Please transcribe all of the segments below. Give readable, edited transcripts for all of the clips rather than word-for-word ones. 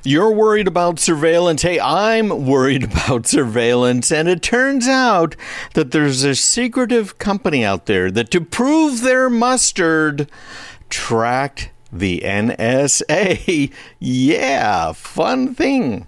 You're worried about surveillance. Hey, I'm worried about surveillance. And it turns out that there's a secretive company out there that, to prove their mustard, tracked the NSA. Yeah, fun thing.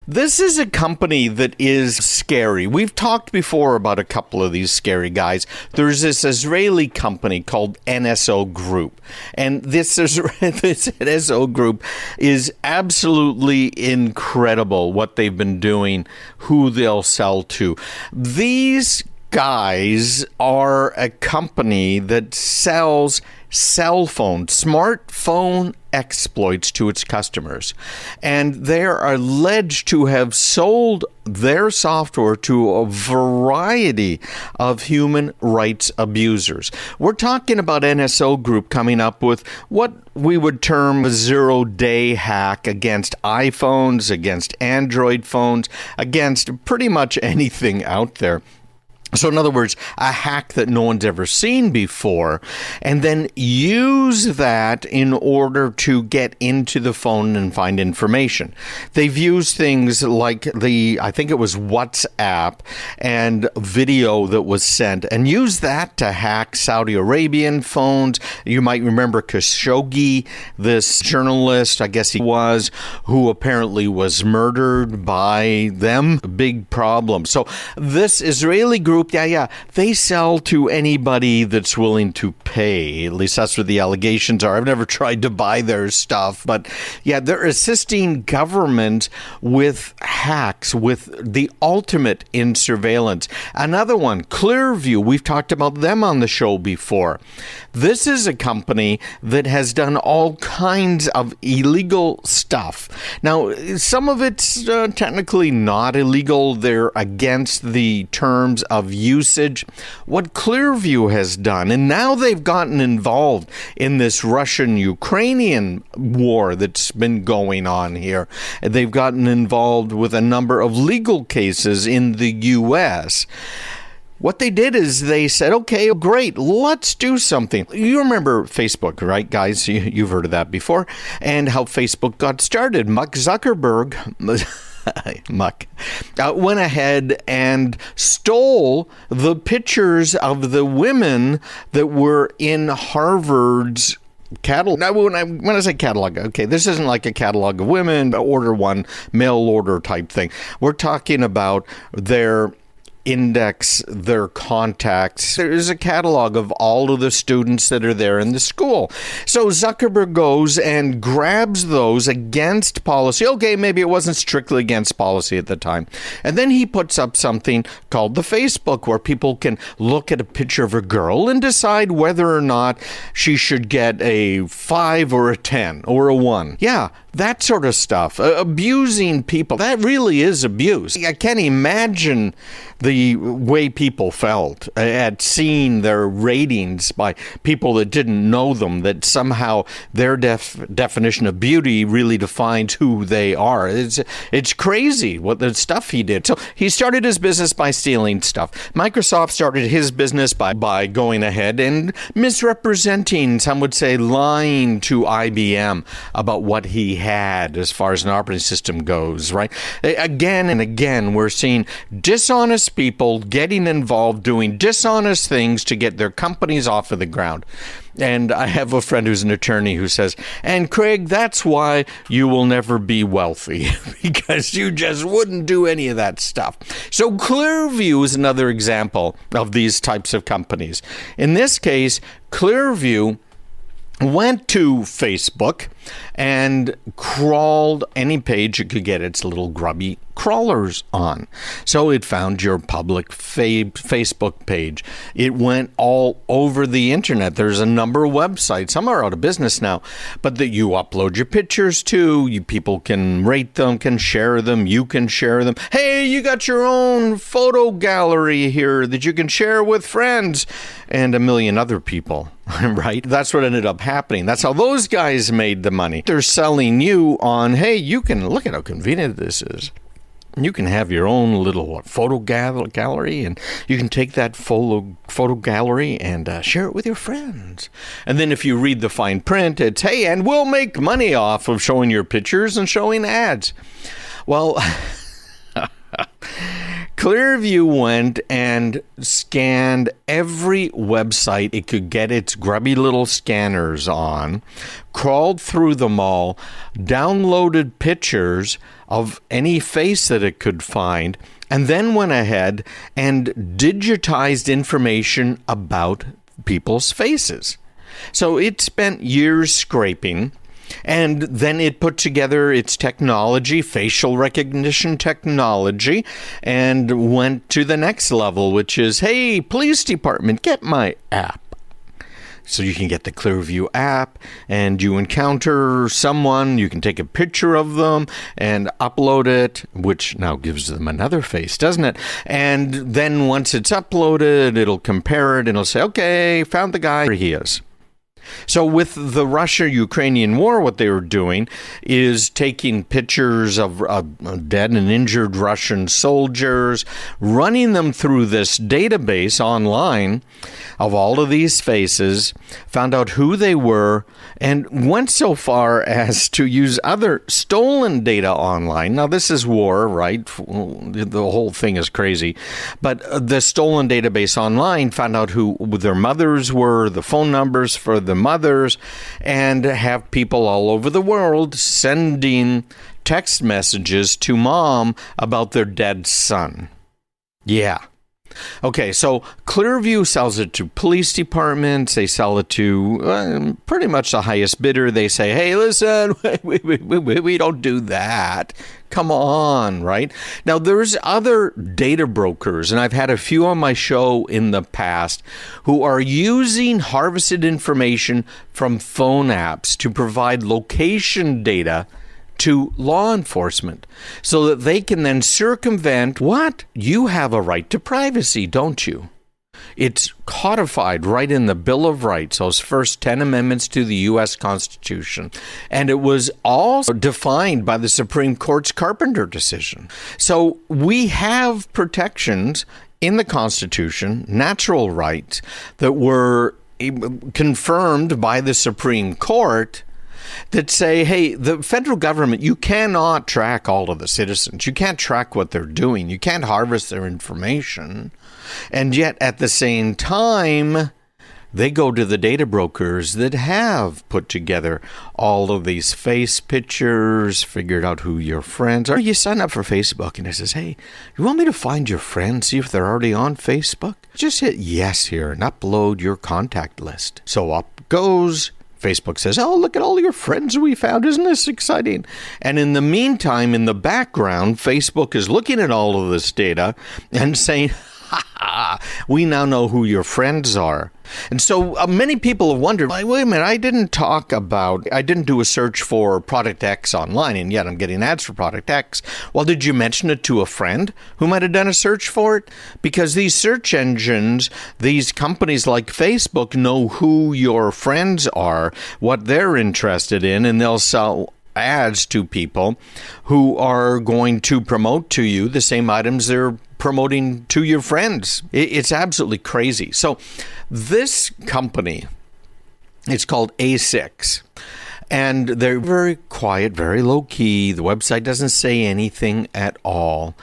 This is a company that is scary. We've talked before about a couple of these scary guys. There's this Israeli company called NSO Group. And this NSO Group is absolutely incredible what they've been doing, who they'll sell to. These guys are a company that sells cell phone, smartphone exploits to its customers. And they are alleged to have sold their software to a variety of human rights abusers. We're talking about NSO Group coming up with what we would term a zero-day hack against iPhones, against Android phones, against pretty much anything out there. So in other words, a hack that no one's ever seen before, and then use that in order to get into the phone and find information. They've used things like I think it was WhatsApp and video that was sent, and used that to hack Saudi Arabian phones. You might remember Chris Shogi, this journalist, I guess he was, who apparently was murdered by them. Big problem. So this Israeli group, they sell to anybody that's willing to pay. At least that's what the allegations are. I've never tried to buy their stuff, but they're assisting government with hacks, with the ultimate in surveillance. Another one, Clearview. We've talked about them on the show before. This is a company that has done all kinds of illegal stuff. Now, some of it's technically not illegal. They're against the terms of usage. What Clearview has done, and now they've gotten involved in this Russian Ukrainian war that's been going on here. They've gotten involved with a number of legal cases in the U.S. What they did is they said, okay, great, let's do something. You remember Facebook, right, guys? You've heard of that before. And how Facebook got started. Mark Zuckerberg went ahead and stole the pictures of the women that were in Harvard's catalog. Now, when I say catalog, okay, this isn't like a catalog of women, order one, mail order type thing. We're talking about their index, their contacts. There's a catalog of all of the students that are there in the school. So Zuckerberg goes and grabs those against policy. Okay, maybe it wasn't strictly against policy at the time. And then he puts up something called the Facebook, where people can look at a picture of a girl and decide whether or not she should get a 5 or a 10 or a 1. Yeah, that sort of stuff. Abusing people. That really is abuse. I can't imagine the way people felt at seeing their ratings by people that didn't know them, that somehow their definition of beauty really defines who they are. It's crazy what the stuff he did. So he started his business by stealing stuff. Microsoft started his business by going ahead and misrepresenting, some would say lying to IBM about what he had as far as an operating system goes, right? Again and again, we're seeing dishonest people getting involved, doing dishonest things to get their companies off of the ground. And I have a friend who's an attorney who says, and Craig, that's why you will never be wealthy, because you just wouldn't do any of that stuff. So Clearview is another example of these types of companies. In this case, Clearview went to Facebook and crawled any page it could get its little grubby crawlers on. So it found your public Facebook page. It went all over the internet. There's a number of websites. Some are out of business now, but that you upload your pictures to. People can rate them, can share them. You can share them. Hey, you got your own photo gallery here that you can share with friends and a million other people, right? That's what ended up happening. That's how those guys made the money. They're selling you on, hey, you can look at how convenient this is. You can have your own little photo gallery, and you can take that photo gallery and share it with your friends. And then if you read the fine print, it's, hey, and we'll make money off of showing your pictures and showing ads. Well, Clearview went and scanned every website it could get its grubby little scanners on, crawled through them all, downloaded pictures of any face that it could find, and then went ahead and digitized information about people's faces. So it spent years scraping, and then it put together its technology, facial recognition technology, and went to the next level, which is, hey, police department, get my app. So you can get the Clearview app, and you encounter someone, you can take a picture of them and upload it, which now gives them another face, doesn't it? And then once it's uploaded, it'll compare it, and it'll say, okay, found the guy, here he is. So with the Russia-Ukrainian war, what they were doing is taking pictures of dead and injured Russian soldiers, running them through this database online of all of these faces, found out who they were, and went so far as to use other stolen data online. Now, this is war, right? The whole thing is crazy. But the stolen database online found out who their mothers were, the phone numbers for the mothers, and have people all over the world sending text messages to mom about their dead son. Yeah. Okay, so Clearview sells it to police departments. They sell it to pretty much the highest bidder. They say, hey, listen, we don't do that. Come on, right? Now, there's other data brokers, and I've had a few on my show in the past, who are using harvested information from phone apps to provide location data to law enforcement so that they can then circumvent what? You have a right to privacy, don't you? It's codified right in the Bill of Rights, those first 10 amendments to the U.S. Constitution. And it was also defined by the Supreme Court's Carpenter decision. So we have protections in the Constitution, natural rights, that were confirmed by the Supreme Court that say, hey, the federal government, you cannot track all of the citizens. You can't track what they're doing. You can't harvest their information. And yet, at the same time, they go to the data brokers that have put together all of these face pictures, figured out who your friends are. You sign up for Facebook, and it says, hey, you want me to find your friends, see if they're already on Facebook? Just hit yes here and upload your contact list. So up goes. Facebook says, oh, look at all your friends we found. Isn't this exciting? And in the meantime, in the background, Facebook is looking at all of this data and saying, we now know who your friends are. And so many people have wondered, wait a minute, I didn't do a search for product X online, and yet I'm getting ads for product X. Well, did you mention it to a friend who might have done a search for it? Because these search engines, these companies like Facebook know who your friends are, what they're interested in, and they'll sell ads to people who are going to promote to you the same items they're promoting to your friends. It's absolutely crazy. So this company, it's called A6, and they're very quiet, very low key. The website doesn't say anything at all,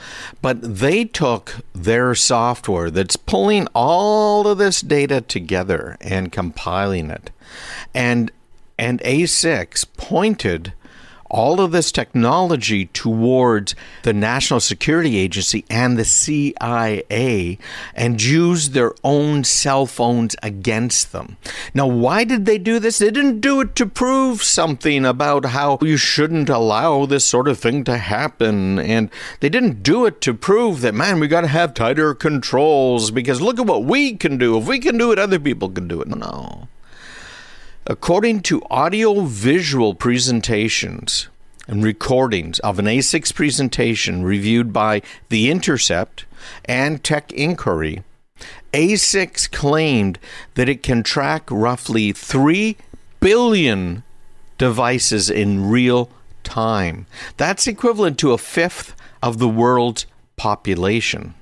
but they took their software that's pulling all of this data together and compiling it, and A6 pointed all of this technology towards the National Security Agency and the CIA and used their own cell phones against them. Now, why did they do this? They didn't do it to prove something about how you shouldn't allow this sort of thing to happen. And they didn't do it to prove that, man, we got to have tighter controls because look at what we can do. If we can do it, other people can do it. No. According to audio-visual presentations and recordings of an A6 presentation reviewed by The Intercept and Tech Inquiry, A6 claimed that it can track roughly 3 billion devices in real time. That's equivalent to a fifth of the world's population.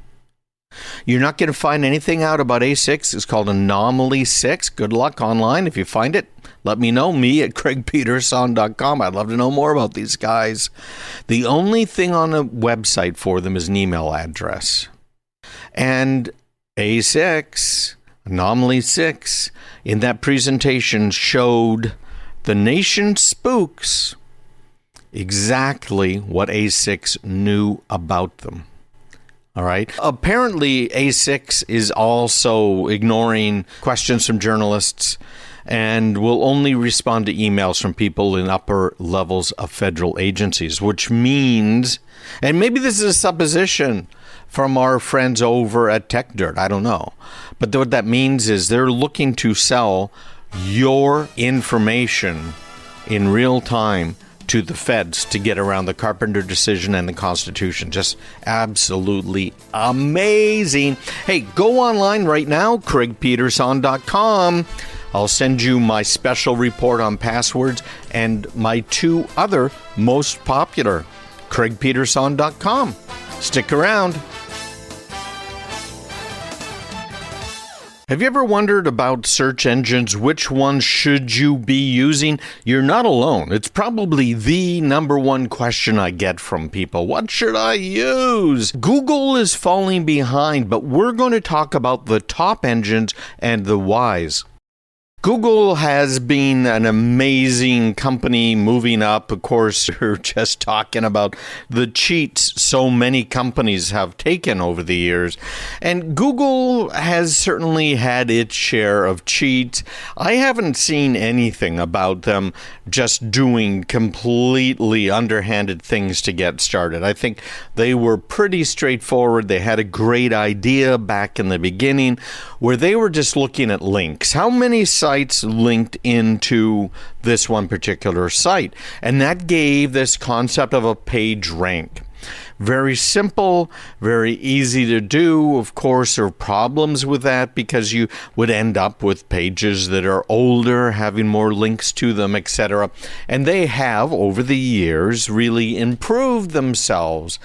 You're not going to find anything out about A6. It's called Anomaly 6. Good luck online. If you find it, let me know. Me at craigpeterson.com. I'd love to know more about these guys. The only thing on the website for them is an email address. And A6, Anomaly 6, in that presentation showed the nation spooks exactly what A6 knew about them. All right. Apparently, A6 is also ignoring questions from journalists and will only respond to emails from people in upper levels of federal agencies, which means, and maybe this is a supposition from our friends over at Tech Dirt, I don't know, but what that means is they're looking to sell your information in real time to the feds to get around the Carpenter decision and the Constitution. Just absolutely amazing. Hey, go online right now, craigpeterson.com. I'll send you my special report on passwords and my 2 other most popular, craigpeterson.com. Stick around. Have you ever wondered about search engines? Which one should you be using? You're not alone. It's probably the number one question I get from people. What should I use? Google is falling behind, but we're going to talk about the top engines and the whys. Google has been an amazing company moving up. Of course, we're just talking about the cheats so many companies have taken over the years. And Google has certainly had its share of cheats. I haven't seen anything about them just doing completely underhanded things to get started. I think they were pretty straightforward. They had a great idea back in the beginning where they were just looking at links. How many sites linked into this one particular site? And that gave this concept of a page rank. Very simple, very easy to do. Of course, there are problems with that because you would end up with pages that are older, having more links to them, etc. And they have, over the years, really improved themselves.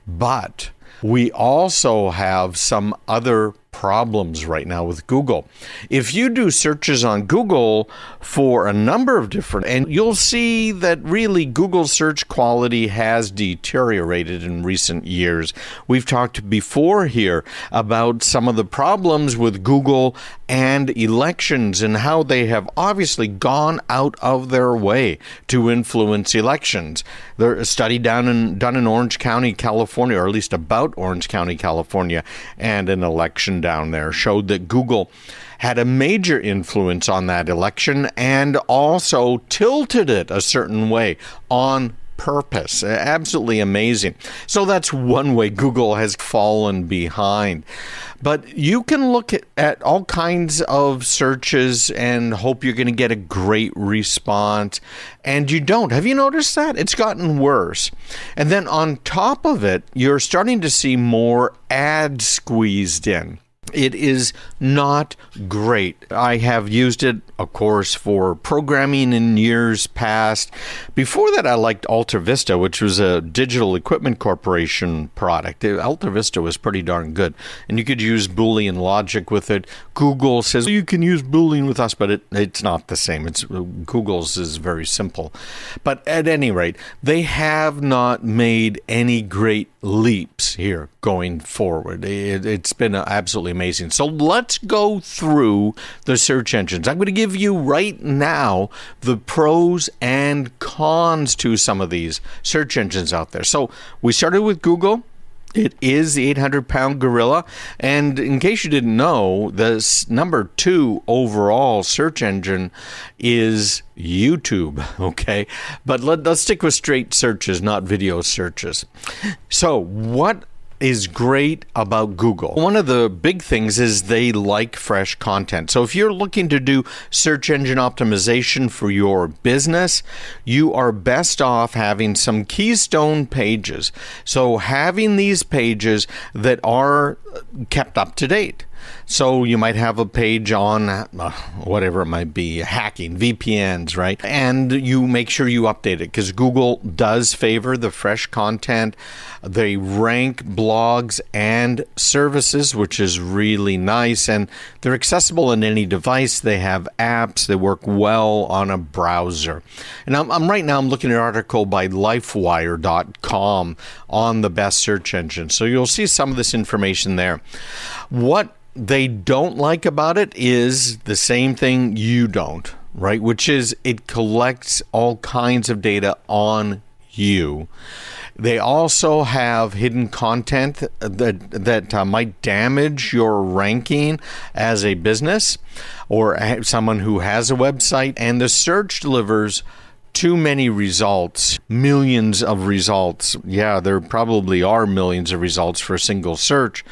But we also have some other problems right now with Google. If you do searches on Google for a number of different, and you'll see that really Google search quality has deteriorated in recent years. We've talked before here about some of the problems with Google and elections and how they have obviously gone out of their way to influence elections. There's a study done in Orange County, California, or at least about Orange County, California, and an election down there showed that Google had a major influence on that election and also tilted it a certain way on purpose. Absolutely amazing. So that's one way Google has fallen behind. But you can look at all kinds of searches and hope you're going to get a great response, and you don't. Have you noticed that? It's gotten worse. And then on top of it, you're starting to see more ads squeezed in. It is not great. I have used it, of course, for programming in years past. Before that, I liked Alta Vista, which was a Digital Equipment Corporation product. Alta Vista was pretty darn good, and you could use Boolean logic with it. Google says you can use Boolean with us, but it's not the same. Google's is very simple. But at any rate, they have not made any great leaps here going forward. It's been absolutely amazing. So let's go through the search engines. I'm going to give you right now the pros and cons to some of these search engines out there. So we started with Google. It is the 800-pound gorilla. And in case you didn't know, the number 2 overall search engine is YouTube, okay? But let's stick with straight searches, not video searches. So what is great about Google? One of the big things is they like fresh content. So if you're looking to do search engine optimization for your business, you are best off having some keystone pages. So having these pages that are kept up to date. So you might have a page on whatever it might be, hacking, VPNs, right? And you make sure you update it because Google does favor the fresh content. They rank blogs and services, which is really nice. And they're accessible on any device. They have apps. They work well on a browser. And I'm right now, I'm looking at an article by lifewire.com on the best search engine. So you'll see some of this information there. What they don't like about it is the same thing you don't, right? Which is it collects all kinds of data on you. They also have hidden content that might damage your ranking as a business or someone who has a website, and the search delivers too many results, millions of results. Yeah, there probably are millions of results for a single search,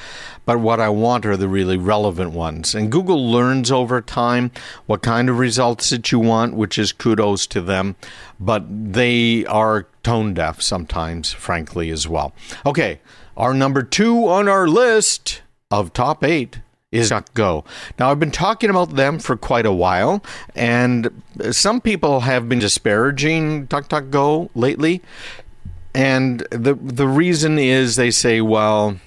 but what I want are the really relevant ones. And Google learns over time what kind of results that you want, which is kudos to them, but they are tone deaf sometimes, frankly, as well. Okay, our number 2 on our list of top 8 is DuckDuckGo. Now, I've been talking about them for quite a while, and some people have been disparaging DuckDuckGo lately. And the reason is they say, well,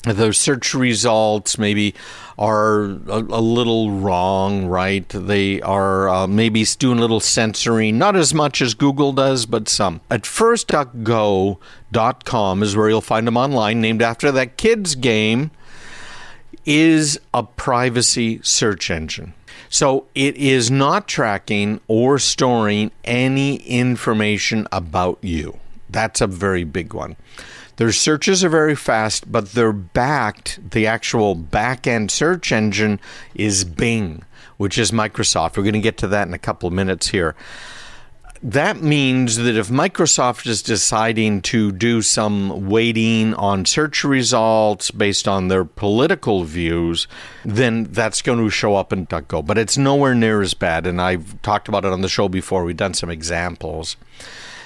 the search results maybe are a little wrong, right? They are maybe doing a little censoring, not as much as Google does, but some. At first, DuckDuckGo.com is where you'll find them online, named after that kid's game, is a privacy search engine. So it is not tracking or storing any information about you. That's a very big one. Their searches are very fast, but they're backed. The actual back-end search engine is Bing, which is Microsoft. We're going to get to that in a couple of minutes here. That means that if Microsoft is deciding to do some weighting on search results based on their political views, then that's going to show up in DuckDuckGo. But it's nowhere near as bad, and I've talked about it on the show before. We've done some examples.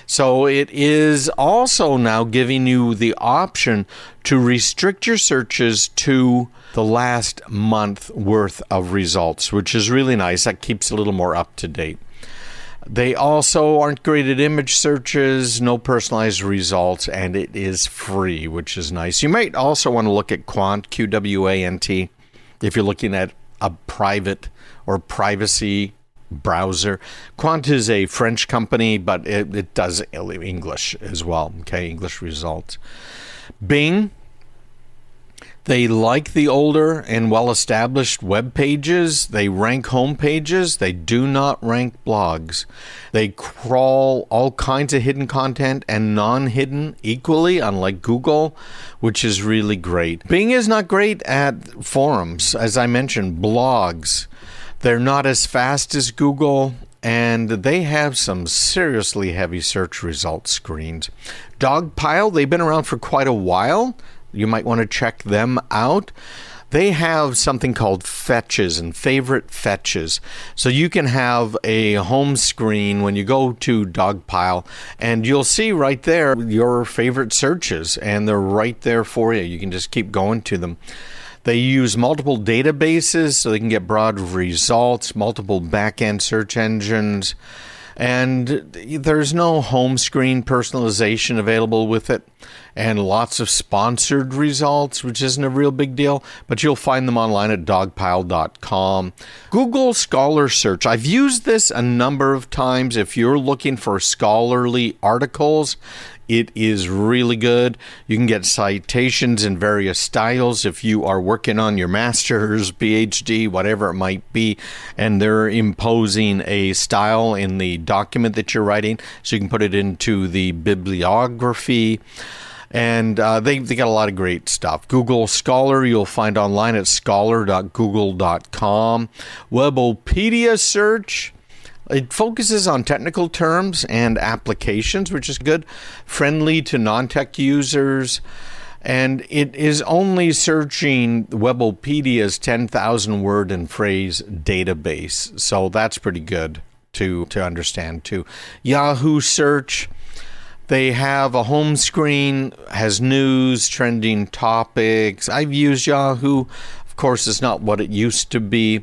So it is also now giving you the option to restrict your searches to the last month worth of results, which is really nice. That keeps it a little more up to date. They also aren't great at image searches, no personalized results, and it is free, which is nice. You might also want to look at Quant, Qwant, if you're looking at a private or privacy browser. Quant is a French company, but it does English as well, okay, English results. Bing, they like the older and well-established web pages. They rank home pages. They do not rank blogs. They crawl all kinds of hidden content and non-hidden equally, unlike Google, which is really great. Bing is not great at forums, as I mentioned, blogs. They're not as fast as Google, and they have some seriously heavy search result screens. Dogpile, they've been around for quite a while. You might want to check them out. They have something called fetches and favorite fetches. So you can have a home screen when you go to Dogpile, and you'll see right there your favorite searches, and they're right there for you. You can just keep going to them. They use multiple databases so they can get broad results, multiple back-end search engines, and there's no home screen personalization available with it, and lots of sponsored results, which isn't a real big deal, but you'll find them online at dogpile.com. Google Scholar Search. I've used this a number of times. If you're looking for scholarly articles, it is really good. You can get citations in various styles if you are working on your master's, PhD, whatever it might be, and they're imposing a style in the document that you're writing, so you can put it into the bibliography. And they got a lot of great stuff. Google Scholar, you'll find online at scholar.google.com. Webopedia Search, it focuses on technical terms and applications, which is good, friendly to non-tech users, and it is only searching Webopedia's 10,000 word and phrase database, so that's pretty good to understand too. Yahoo Search, they have a home screen, has news, trending topics. I've used Yahoo. Of course, it's not what it used to be,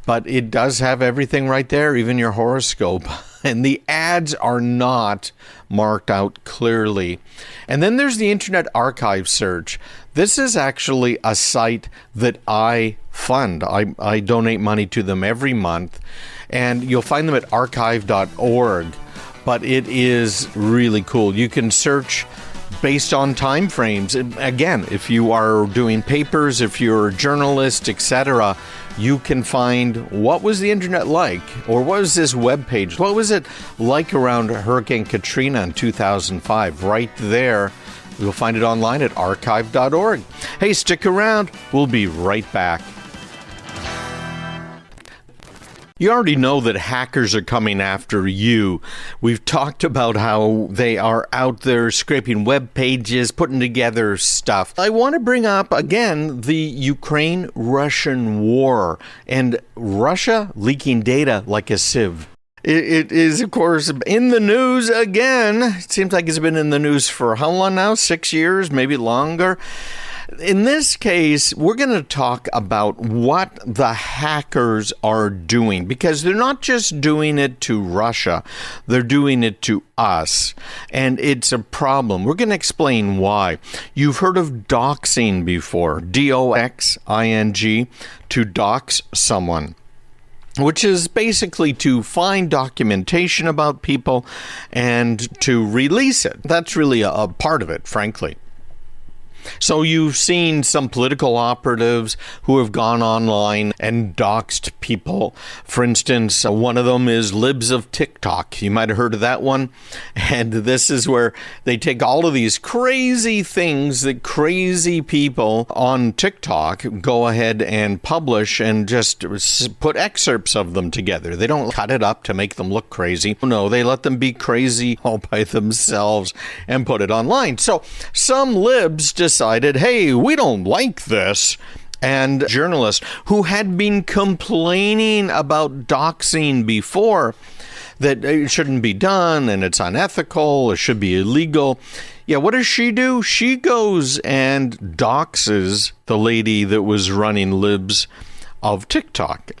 but it does have everything right there, even your horoscope. And the ads are not marked out clearly. And then there's the Internet Archive search. This is actually a site that I fund. I donate money to them every month, and you'll find them at archive.org. But it is really cool. You can search based on time frames. Again, if you are doing papers, if you're a journalist, etc., you can find what was the internet like, or what was this web page, what was it like around Hurricane Katrina in 2005. Right there, you'll find it online at archive.org. Hey, stick around. We'll be right back. You already know that hackers are coming after you. We've talked about how they are out there scraping web pages, putting together stuff. I want to bring up, again, the Ukraine-Russian war and Russia leaking data like a sieve. It is, of course, in the news again. It seems like it's been in the news for how long now? 6 years, maybe longer. In this case, we're going to talk about what the hackers are doing, because they're not just doing it to Russia, they're doing it to us, and it's a problem. We're going to explain why. You've heard of doxing before, D-O-X-I-N-G, to dox someone, which is basically to find documentation about people and to release it. That's really a part of it, frankly. So you've seen some political operatives who have gone online and doxed people. For instance, one of them is Libs of TikTok. You might have heard of that one. And this is where they take all of these crazy things that crazy people on TikTok go ahead and publish and just put excerpts of them together. They don't cut it up to make them look crazy. No, they let them be crazy all by themselves and put it online. So some libs decided, hey, we don't like this. And journalists who had been complaining about doxing before, that it shouldn't be done and it's unethical, it should be illegal. Yeah, what does she do? She goes and doxes the lady that was running Libs of TikTok.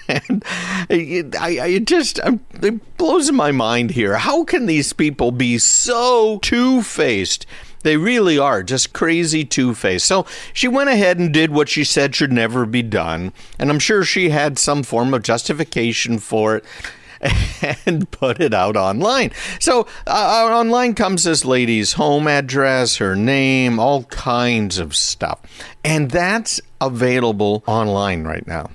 And it blows my mind here. How can these people be so two-faced? They really are just crazy two-faced. So she went ahead and did what she said should never be done. And I'm sure she had some form of justification for it and put it out online. So online comes this lady's home address, her name, all kinds of stuff. And that's available online right now.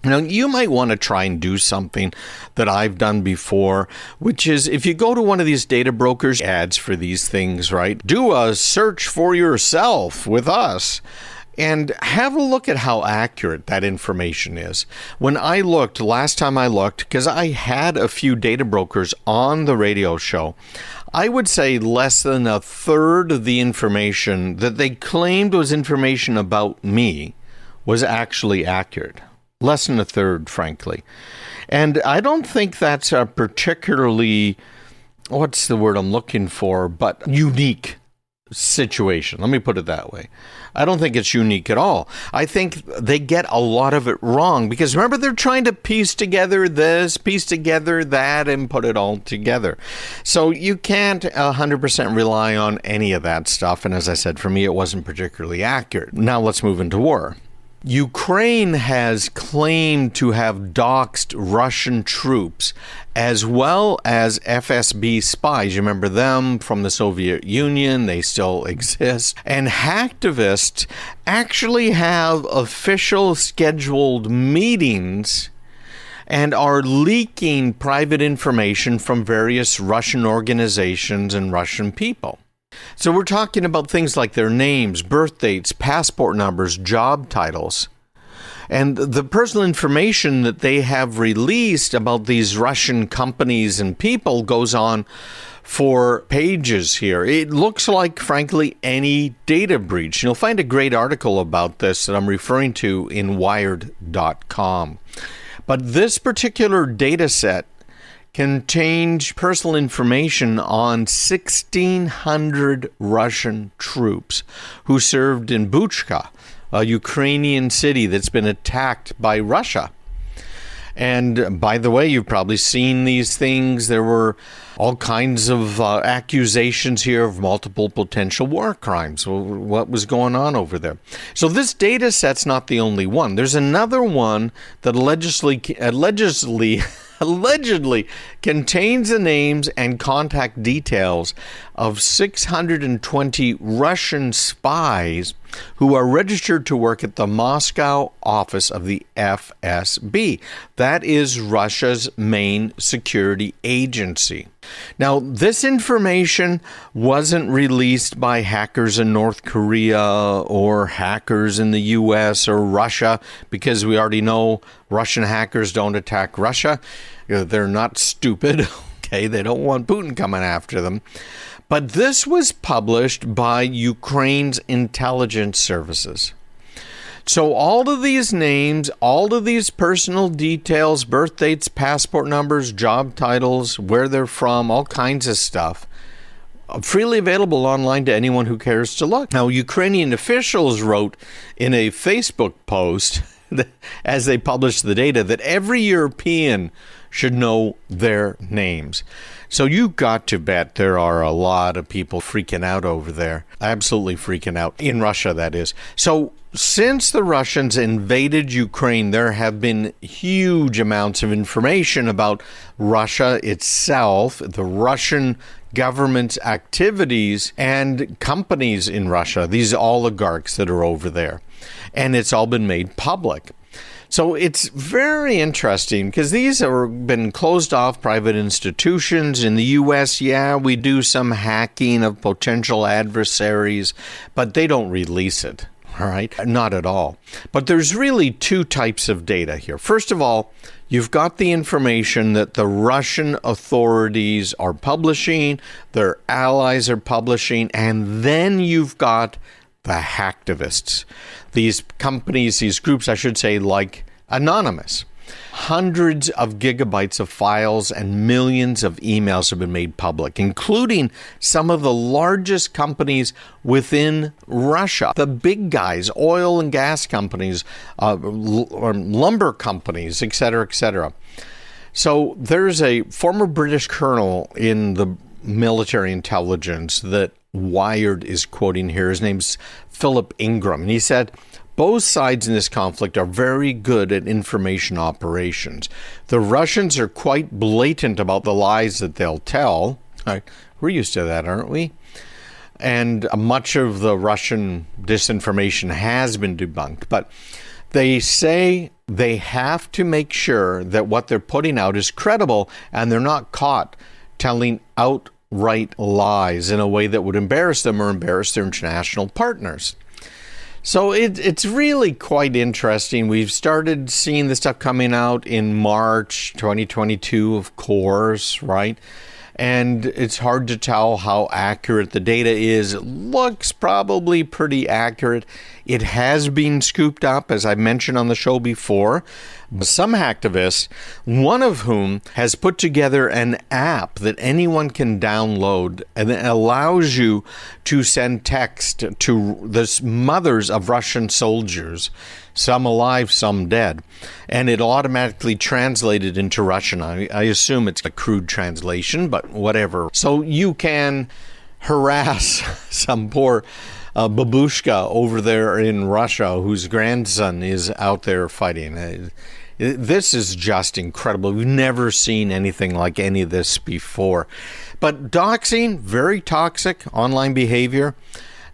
Now, you might want to try and do something that I've done before, which is if you go to one of these data brokers ads for these things, right, do a search for yourself with us and have a look at how accurate that information is. When I looked, last time I looked, because I had a few data brokers on the radio show, I would say less than a third of the information that they claimed was information about me was actually accurate. Less than a third, frankly. And I don't think that's a particularly, what's the word I'm looking for, but unique situation. Let me put it that way. I don't think it's unique at all. I think they get a lot of it wrong because remember, they're trying to piece together this, piece together that, and put it all together. So you can't 100% rely on any of that stuff. And as I said, for me, it wasn't particularly accurate. Now let's move into war. Ukraine has claimed to have doxed Russian troops as well as FSB spies. You remember them from the Soviet Union, they still exist. And hacktivists actually have official scheduled meetings and are leaking private information from various Russian organizations and Russian people. So we're talking about things like their names, birth dates, passport numbers, job titles. And the personal information that they have released about these Russian companies and people goes on for pages here. It looks like, frankly, any data breach. You'll find a great article about this that I'm referring to in Wired.com. But this particular data set contained personal information on 1,600 Russian troops who served in Buchka, a Ukrainian city that's been attacked by Russia. And by the way, you've probably seen these things. There were all kinds of accusations here of multiple potential war crimes. What was going on over there? So this data set's not the only one. There's another one that allegedly contains the names and contact details of 620 Russian spies who are registered to work at the Moscow office of the FSB. That is Russia's main security agency. Now, this information wasn't released by hackers in North Korea or hackers in the US or Russia, because we already know Russian hackers don't attack Russia. They're not stupid. Okay, they don't want Putin coming after them. But this was published by Ukraine's intelligence services. So all of these names, all of these personal details, birth dates, passport numbers, job titles, where they're from, all kinds of stuff, freely available online to anyone who cares to look. Now, Ukrainian officials wrote in a Facebook post as they published the data that every European should know their names. So you got to bet there are a lot of people freaking out over there. Absolutely freaking out. In Russia, that is. So since the Russians invaded Ukraine, there have been huge amounts of information about Russia itself, the Russian government's activities, and companies in Russia, these oligarchs that are over there. And it's all been made public. So it's very interesting because these have been closed off private institutions. In the U.S., yeah, we do some hacking of potential adversaries, but they don't release it, all right? Not at all. But there's really two types of data here. First of all, you've got the information that the Russian authorities are publishing, their allies are publishing, and then you've got the hacktivists. These companies, these groups, I should say, like Anonymous. Hundreds of gigabytes of files and millions of emails have been made public, including some of the largest companies within Russia. The big guys, oil and gas companies, lumber companies, etc., etc. So there's a former British colonel in the military intelligence that Wired is quoting here. His name's Philip Ingram. And he said, both sides in this conflict are very good at information operations. The Russians are quite blatant about the lies that they'll tell. We're used to that, aren't we? And much of the Russian disinformation has been debunked. But they say they have to make sure that what they're putting out is credible and they're not caught telling outright lies in a way that would embarrass them or embarrass their international partners. So it's really quite interesting. We've started seeing this stuff coming out in March 2022, of course, right? And it's hard to tell how accurate the data is. It looks probably pretty accurate. It has been scooped up, as I mentioned on the show before. Some hacktivists, one of whom has put together an app that anyone can download, and it allows you to send text to the mothers of Russian soldiers, some alive, some dead, and it automatically translated into Russian. I assume it's a crude translation, but whatever. So you can harass some poor babushka over there in Russia whose grandson is out there fighting. This is just incredible. We've never seen anything like any of this before. But doxing, very toxic online behavior.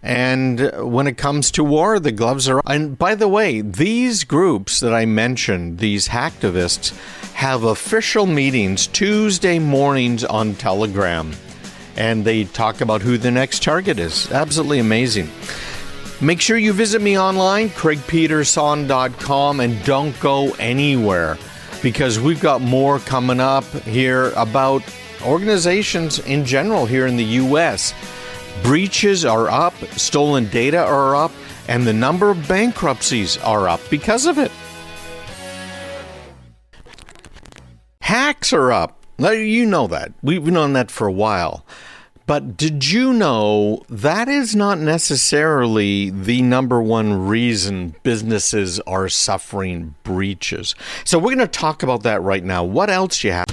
And when it comes to war, the gloves are... And by the way, these groups that I mentioned, these hacktivists, have official meetings Tuesday mornings on Telegram. And they talk about who the next target is. Absolutely amazing. Make sure you visit me online, craigpeterson.com, and don't go anywhere, because we've got more coming up here about organizations in general here in the U.S. Breaches are up, stolen data are up, and the number of bankruptcies are up because of it. Hacks are up. Now, you know that. We've known that for a while. But did you know that is not necessarily the number one reason businesses are suffering breaches? So we're going to talk about that right now. What else do you have?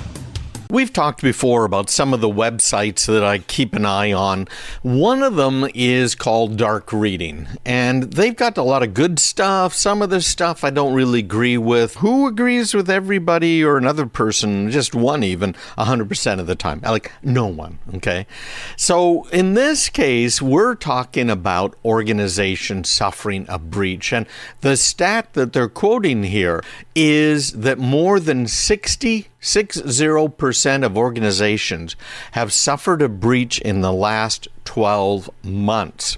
We've talked before about some of the websites that I keep an eye on. One of them is called Dark Reading, and they've got a lot of good stuff. Some of the stuff I don't really agree with. Who agrees with everybody or another person, just one even, 100% of the time? Like, no one, okay? So in this case, we're talking about organizations suffering a breach, and the stat that they're quoting here is that more than 60% of organizations have suffered a breach in the last 12 months.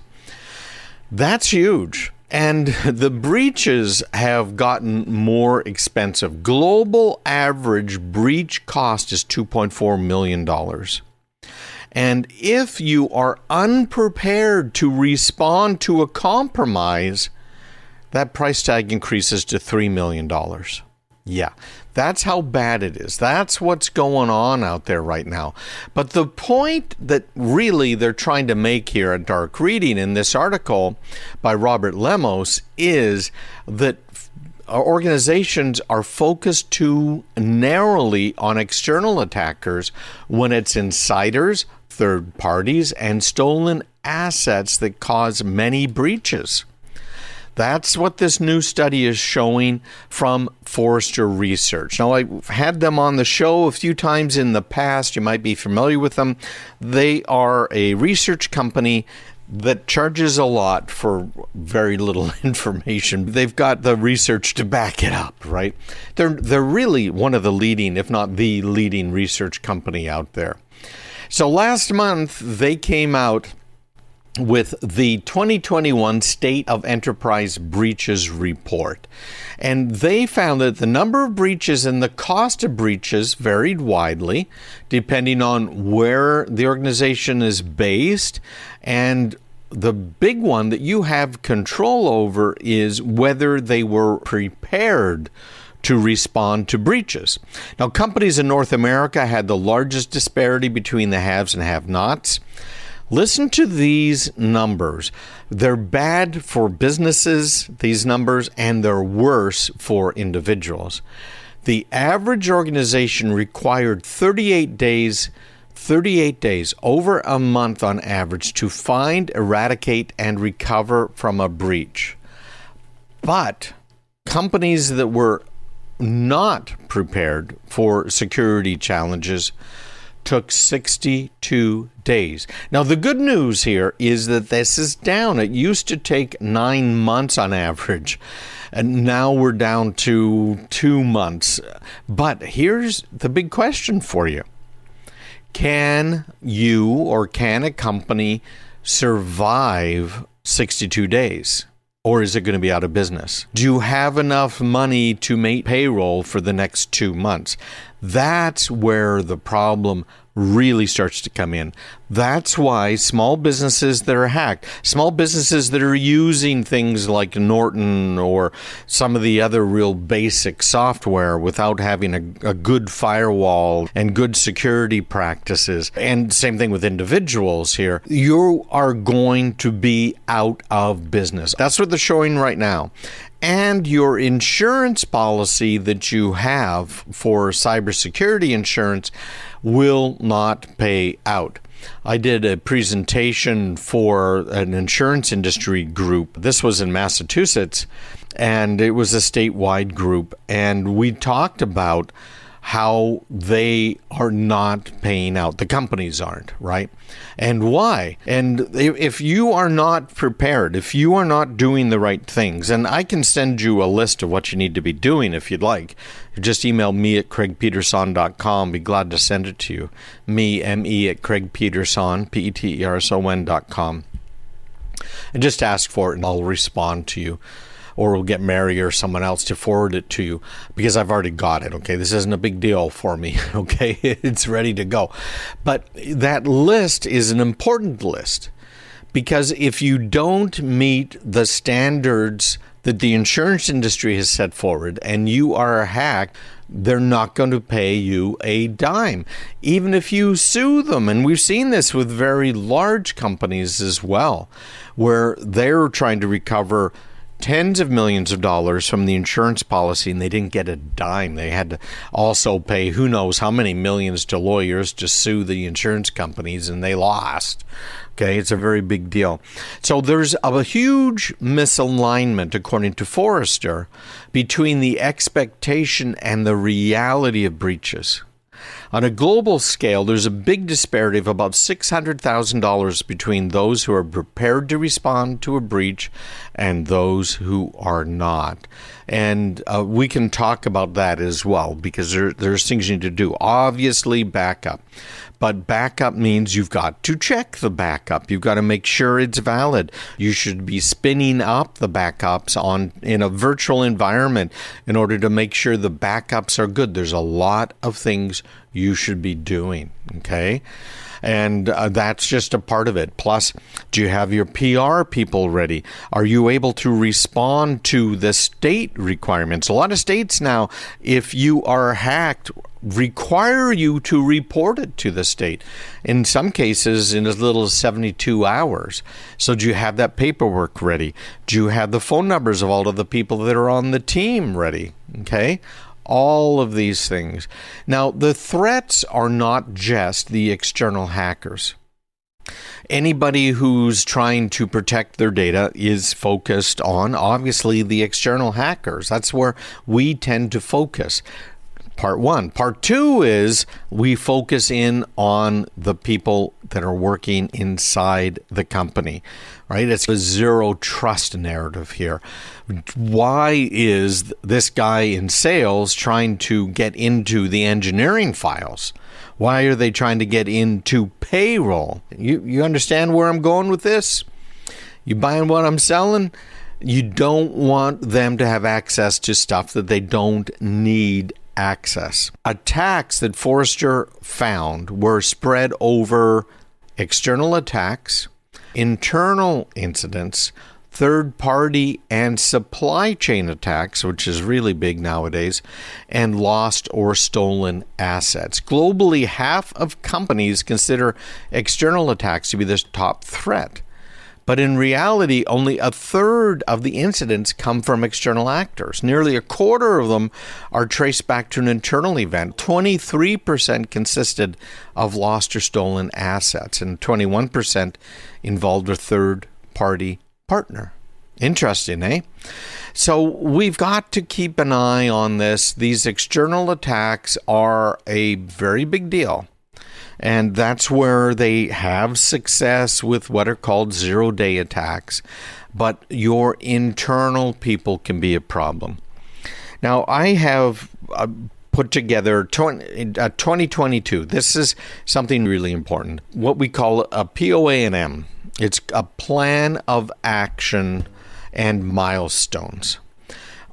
That's huge. And the breaches have gotten more expensive. Global average breach cost is $2.4 million. And if you are unprepared to respond to a compromise, that price tag increases to $3 million. Yeah, that's how bad it is. That's what's going on out there right now. But the point that really they're trying to make here at Dark Reading in this article by Robert Lemos is that organizations are focused too narrowly on external attackers when it's insiders, third parties, and stolen assets that cause many breaches. That's what this new study is showing from Forrester Research. Now, I've had them on the show a few times in the past. You might be familiar with them. They are a research company that charges a lot for very little information. They've got the research to back it up, right? They're really one of the leading, if not the leading research company out there. So last month, they came out with the 2021 State of Enterprise Breaches Report. And they found that the number of breaches and the cost of breaches varied widely, depending on where the organization is based. And the big one that you have control over is whether they were prepared to respond to breaches. Now, companies in North America had the largest disparity between the haves and have-nots. Listen to these numbers. They're bad for businesses, these numbers, and they're worse for individuals. The average organization required 38 days, over a month on average, to find, eradicate, and recover from a breach. But companies that were not prepared for security challenges took 62 days. Now, the good news here is that this is down. It used to take 9 months on average, and now we're down to 2 months. But here's the big question for you. Can you or can a company survive 62 days? Or is it going to be out of business? Do you have enough money to make payroll for the next 2 months? That's where the problem really starts to come in. That's why small businesses that are hacked, small businesses that are using things like Norton or some of the other real basic software without having a good firewall and good security practices, and same thing with individuals here, you are going to be out of business. That's what they're showing right now. And your insurance policy that you have for cybersecurity insurance will not pay out. I did a presentation for an insurance industry group. This was in Massachusetts, and it was a statewide group. And we talked about how they are not paying out. The companies aren't, right? And why? And if you are not prepared, if you are not doing the right things, and I can send you a list of what you need to be doing if you'd like. Just email me at craigpeterson.com. Be glad to send it to you. Me at craigpeterson, peterson.com. And just ask for it and I'll respond to you. Or we'll get Mary or someone else to forward it to you because I've already got it, okay? This isn't a big deal for me, okay? It's ready to go. But that list is an important list because if you don't meet the standards that the insurance industry has set forward and you are hacked, they're not going to pay you a dime, even if you sue them. And we've seen this with very large companies as well, where they're trying to recover tens of millions of dollars from the insurance policy and they didn't get a dime. They had to also pay who knows how many millions to lawyers to sue the insurance companies, and they lost. Okay, it's a very big deal. So there's a huge misalignment, according to Forrester, between the expectation and the reality of breaches. On a global scale, there's a big disparity of about $600,000 between those who are prepared to respond to a breach and those who are not. And we can talk about that as well, because there's things you need to do. Obviously, backup. But backup means you've got to check the backup. You've got to make sure it's valid. You should be spinning up the backups in a virtual environment in order to make sure the backups are good. There's a lot of things you should be doing, okay? And that's just a part of it. Plus, do you have your PR people ready? Are you able to respond to the state requirements? A lot of states now, if you are hacked, require you to report it to the state. In some cases, in as little as 72 hours. So do you have that paperwork ready? Do you have the phone numbers of all of the people that are on the team ready? Okay? All of these things. Now, the threats are not just the external hackers. Anybody who's trying to protect their data is focused on, obviously, the external hackers. That's where we tend to focus. Part one. Part two is we focus in on the people that are working inside the company, right? It's a zero trust narrative here. Why is this guy in sales trying to get into the engineering files? Why are they trying to get into payroll? You understand where I'm going with this? You buying what I'm selling? You don't want them to have access to stuff that they don't need access. Attacks that Forrester found were spread over external attacks, internal incidents, third-party and supply chain attacks, which is really big nowadays, and lost or stolen assets. Globally, half of companies consider external attacks to be the top threat. But in reality, only a third of the incidents come from external actors. Nearly a quarter of them are traced back to an internal event. 23% consisted of lost or stolen assets, and 21% involved a third-party partner. Interesting, eh? So we've got to keep an eye on this. These external attacks are a very big deal. And that's where they have success with what are called zero-day attacks. But your internal people can be a problem. Now, I have put together 2022. This is something really important. What we call a POA&M. It's a plan of action and milestones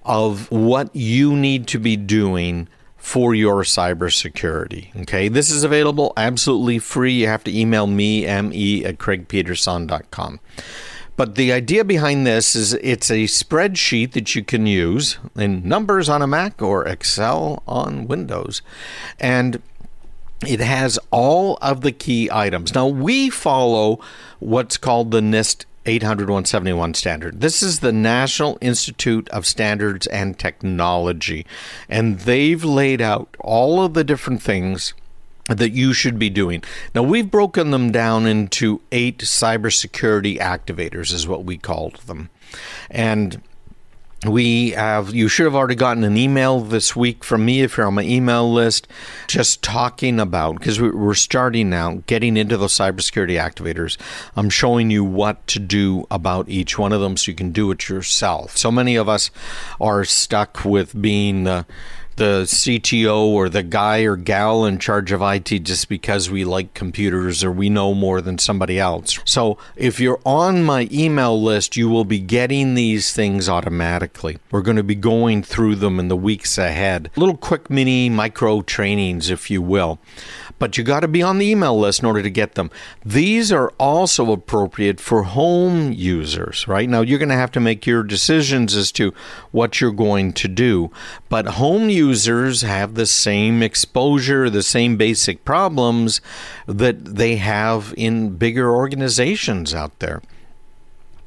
of what you need to be doing for your cybersecurity. Okay, this is available absolutely free. You have to email me, me@craigpeterson.com. But the idea behind this is it's a spreadsheet that you can use in Numbers on a Mac or Excel on Windows. And it has all of the key items. Now, we follow what's called the NIST 800-171 standard. This is the National Institute of Standards and Technology, and they've laid out all of the different things that you should be doing. Now, we've broken them down into 8 cybersecurity activators, is what we called them. And you should have already gotten an email this week from me if you're on my email list, just talking about, because we're starting now, getting into those cybersecurity activators. I'm showing you what to do about each one of them so you can do it yourself. So many of us are stuck with being the the CTO or the guy or gal in charge of IT just because we like computers or we know more than somebody else. So if you're on my email list, you will be getting these things automatically. We're going to be going through them in the weeks ahead. Little quick mini micro trainings, if you will. But you got to be on the email list in order to get them. These are also appropriate for home users, right? Now, you're going to have to make your decisions as to what you're going to do. But home users have the same exposure, the same basic problems that they have in bigger organizations out there.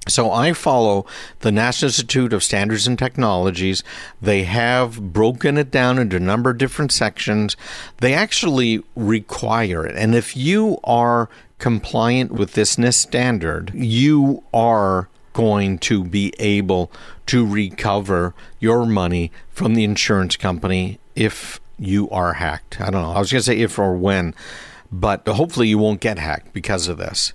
So I follow the National Institute of Standards and Technologies. They have broken it down into a number of different sections. They actually require it. And if you are compliant with this NIST standard, you are going to be able to recover your money from the insurance company if you are hacked. I don't know. I was going to say if or when, but hopefully you won't get hacked because of this.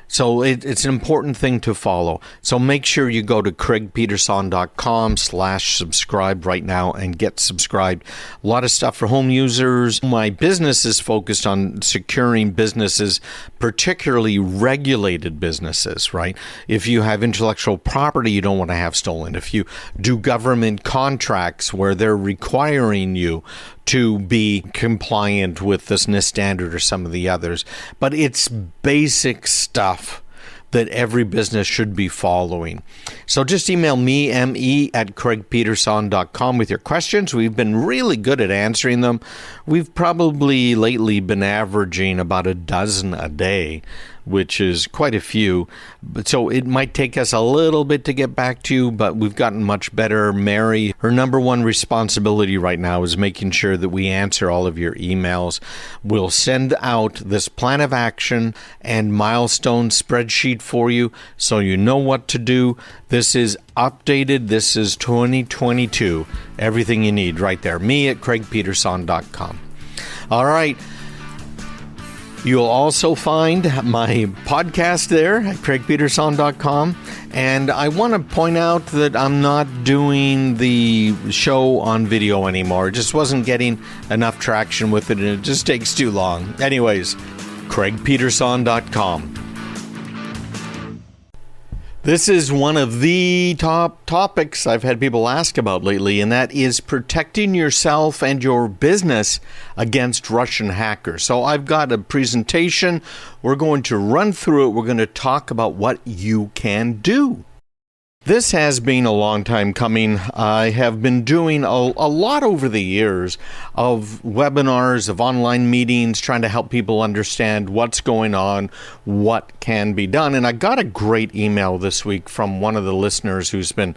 So it's an important thing to follow. So make sure you go to craigpeterson.com/subscribe right now and get subscribed. A lot of stuff for home users. My business is focused on securing businesses, particularly regulated businesses, right? If you have intellectual property you don't want to have stolen. If you do government contracts where they're requiring you to be compliant with this NIST standard or some of the others. But it's basic stuff that every business should be following. So just email me, me@craigpeterson.com with your questions. We've been really good at answering them. We've probably lately been averaging about a dozen a day, which is quite a few. But so it might take us a little bit to get back to you, but we've gotten much better. Mary, her number one responsibility right now is making sure that we answer all of your emails. We'll send out this plan of action and milestone spreadsheet for you so you know what to do. This is updated. This is 2022. Everything you need right there. me@craigpeterson.com. All right. You'll also find my podcast there at craigpeterson.com. And I want to point out that I'm not doing the show on video anymore. It just wasn't getting enough traction with it, and it just takes too long. Anyways, craigpeterson.com. This is one of the top topics I've had people ask about lately, and that is protecting yourself and your business against Russian hackers. So I've got a presentation. We're going to run through it. We're going to talk about what you can do. This has been a long time coming. I have been doing a lot over the years of webinars, of online meetings, trying to help people understand what's going on, what can be done. And I got a great email this week from one of the listeners who's been,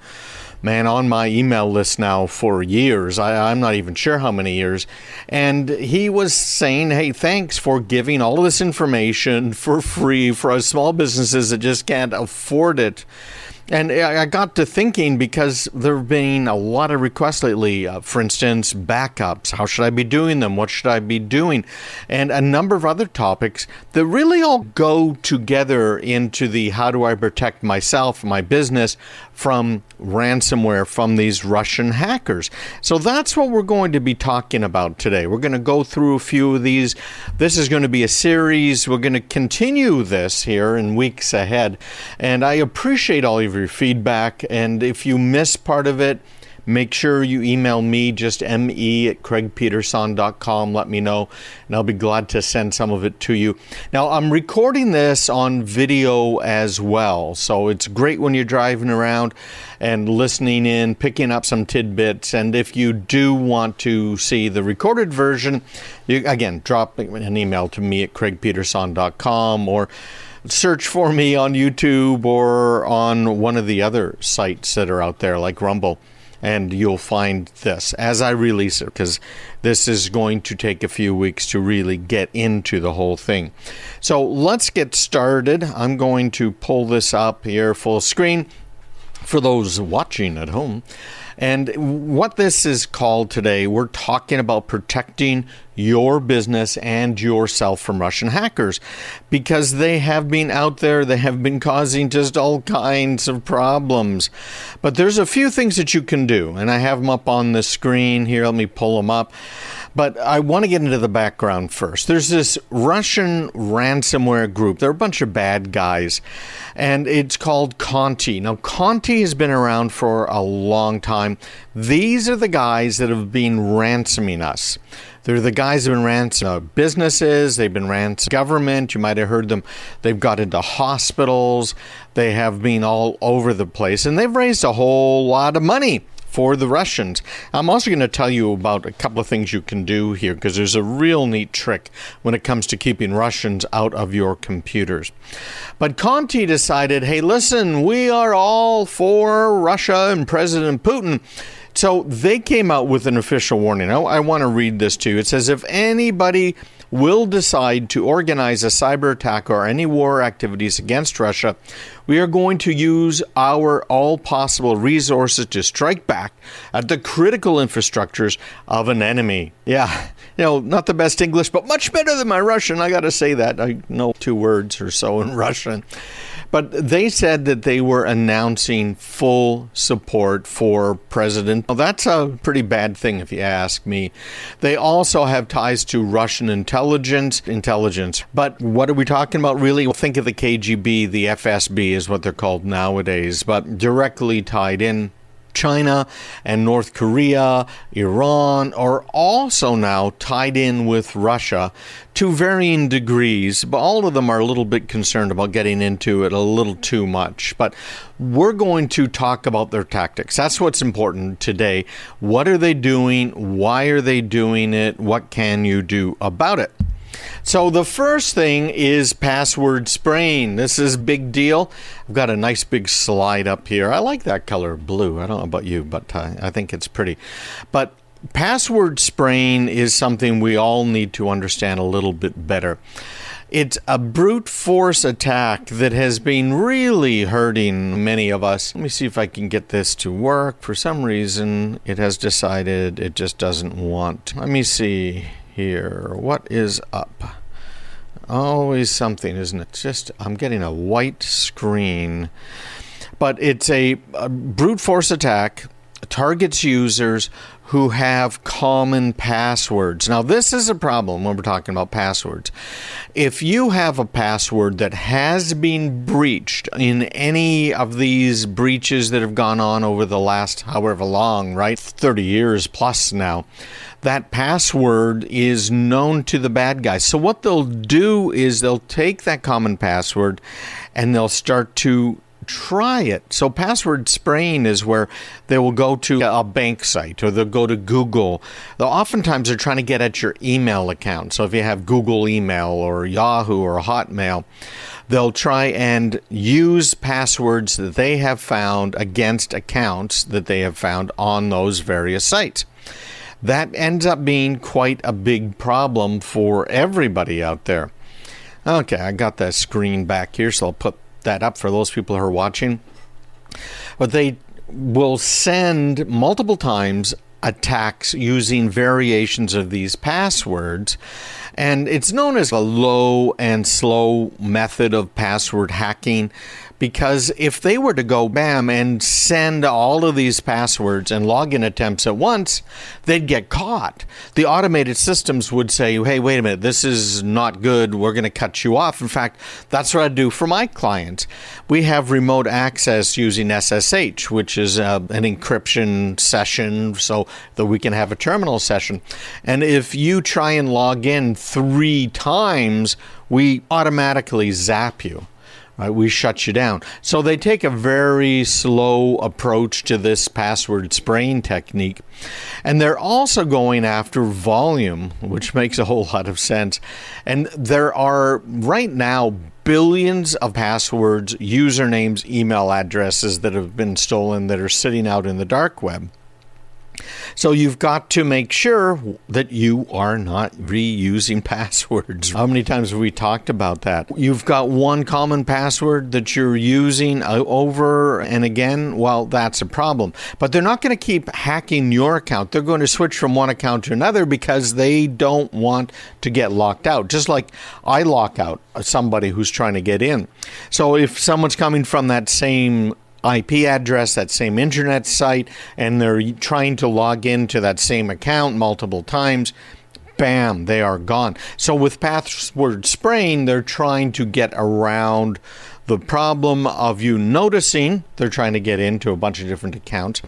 on my email list now for years. I'm not even sure how many years. And he was saying, hey, thanks for giving all of this information for free for us small businesses that just can't afford it. And I got to thinking, because there have been a lot of requests lately, for instance, backups. How should I be doing them? What should I be doing? And a number of other topics that really all go together into the how do I protect myself, my business from ransomware, from these Russian hackers. So that's what we're going to be talking about today. We're going to go through a few of these. This is going to be a series. We're going to continue this here in weeks ahead. And I appreciate all of your feedback. And if you miss part of it, make sure you email me, just me@craigpeterson.com. Let me know, and I'll be glad to send some of it to you. Now, I'm recording this on video as well, so it's great when you're driving around and listening in, picking up some tidbits. And if you do want to see the recorded version, you, again, drop an email to me at craigpeterson.com, or search for me on YouTube or on one of the other sites that are out there like Rumble. And you'll find this as I release it, because this is going to take a few weeks to really get into the whole thing. So let's get started. I'm going to pull this up here full screen for those watching at home. And what this is called today, we're talking about protecting your business and yourself from Russian hackers, because they have been out there, they have been causing just all kinds of problems. But there's a few things that you can do, and I have them up on the screen here. Let me pull them up. But I want to get into the background first. There's this Russian ransomware group. They're a bunch of bad guys, and it's called Conti. Now, Conti has been around for a long time. These are the guys that have been ransoming us. They're the guys who have been ransoming businesses. They've been ransoming government. You might have heard them. They've got into hospitals. They have been all over the place, and they've raised a whole lot of money for the Russians. I'm also going to tell you about a couple of things you can do here, because there's a real neat trick when it comes to keeping Russians out of your computers. But Conti decided, hey, listen, we are all for Russia and President Putin. So they came out with an official warning. I want to read this to you. It says, if anybody will decide to organize a cyber attack or any war activities against Russia, we are going to use our all possible resources to strike back at the critical infrastructures of an enemy. Yeah, not the best English, but much better than my Russian. I got to say that. I know 2 words or so in Russian. But they said that they were announcing full support for President. Well, that's a pretty bad thing if you ask me. They also have ties to Russian intelligence. But what are we talking about really? Well, think of the KGB, the FSB is what they're called nowadays, but directly tied in. China and North Korea, Iran are also now tied in with Russia to varying degrees, but all of them are a little bit concerned about getting into it a little too much. But we're going to talk about their tactics. That's what's important today. What are they doing? Why are they doing it? What can you do about it? So the first thing is password spraying. This is a big deal. I've got a nice big slide up here. I like that color blue. I don't know about you, but I think it's pretty. But password spraying is something we all need to understand a little bit better. It's a brute force attack that has been really hurting many of us. Let me see if I can get this to work. For some reason, it has decided it just doesn't want. Let me see here. What is up? Always something, isn't it? I'm getting a white screen. But it's a brute force attack, targets users who have common passwords. Now, this is a problem when we're talking about passwords. If you have a password that has been breached in any of these breaches that have gone on over the last however long, right? 30 years plus now, that password is known to the bad guys. So what they'll do is they'll take that common password and they'll start to try it. So password spraying is where they will go to a bank site or they'll go to Google. Oftentimes they're trying to get at your email account. So if you have Google email or Yahoo or Hotmail, they'll try and use passwords that they have found against accounts that they have found on those various sites. That ends up being quite a big problem for everybody out there. Okay, I got that screen back here, so I'll put that up for those people who are watching. But they will send multiple times attacks using variations of these passwords, and it's known as a low and slow method of password hacking, because if they were to go bam and send all of these passwords and login attempts at once, they'd get caught. The automated systems would say, hey, wait a minute, this is not good. We're going to cut you off. In fact, that's what I do for my clients. We have remote access using SSH, which is an encryption session so that we can have a terminal session. And if you try and log in 3 times, we automatically zap you. Right, we shut you down. So they take a very slow approach to this password spraying technique. And they're also going after volume, which makes a whole lot of sense. And there are right now billions of passwords, usernames, email addresses that have been stolen that are sitting out in the dark web. So you've got to make sure that you are not reusing passwords. How many times have we talked about that? You've got one common password that you're using over and again. Well, that's a problem. But they're not going to keep hacking your account. They're going to switch from one account to another because they don't want to get locked out. Just like I lock out somebody who's trying to get in. So if someone's coming from that same IP address, that same internet site, and they're trying to log into that same account multiple times, bam, they are gone. So with password spraying, they're trying to get around the problem of you noticing they're trying to get into a bunch of different accounts,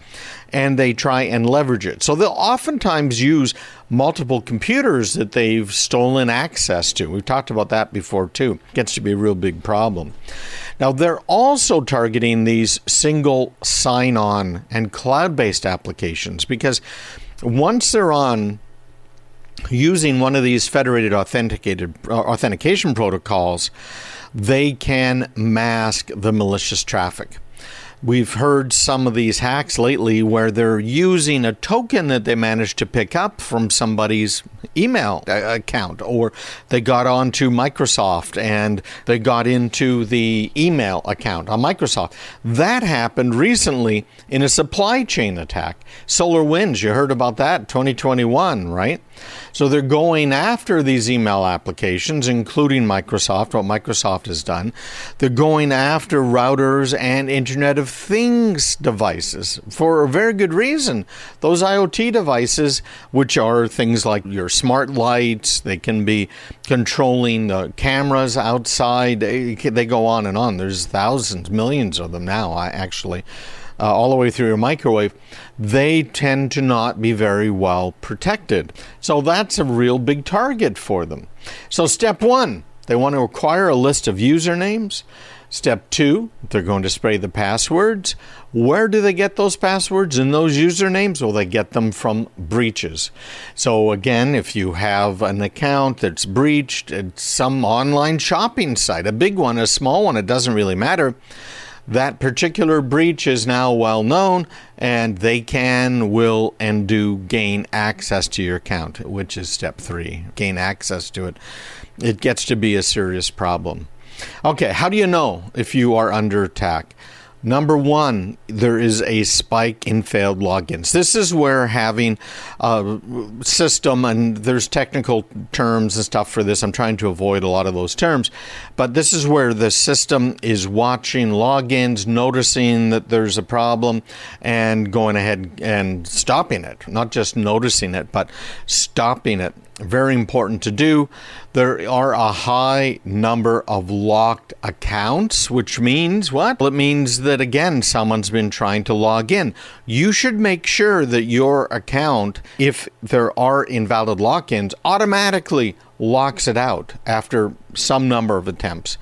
and they try and leverage it. So they'll oftentimes use multiple computers that they've stolen access to. We've talked about that before too. It gets to be a real big problem. Now, they're also targeting these single sign-on and cloud-based applications because once they're on using one of these federated authentication protocols, they can mask the malicious traffic. We've heard some of these hacks lately where they're using a token that they managed to pick up from somebody's email account, or they got onto Microsoft and they got into the email account on Microsoft. That happened recently in a supply chain attack. SolarWinds, you heard about that, 2021, right? So they're going after these email applications, including Microsoft, what Microsoft has done. They're going after routers and Internet of Things devices for a very good reason. Those IoT devices, which are things like your smart lights, they can be controlling the cameras outside. They go on and on. There's thousands, millions of them now, actually. All the way through your microwave, they tend to not be very well protected. So that's a real big target for them. So step one, they want to acquire a list of usernames. Step two, they're going to spray the passwords. Where do they get those passwords and those usernames? Well, they get them from breaches. So again, if you have an account that's breached at some online shopping site, a big one, a small one, it doesn't really matter. That particular breach is now well known, and they can, will, and do gain access to your account, which is step three, gain access to it. It gets to be a serious problem. Okay, how do you know if you are under attack? Number one, there is a spike in failed logins. This is where having a system, and there's technical terms and stuff for this. I'm trying to avoid a lot of those terms. But this is where the system is watching logins, noticing that there's a problem, and going ahead and stopping it. Not just noticing it, but stopping it. Very important to do. There are a high number of locked accounts, which means what? Well, it means that, again, someone's been trying to log in. You should make sure that your account, if there are invalid logins, automatically locks it out after some number of attempts.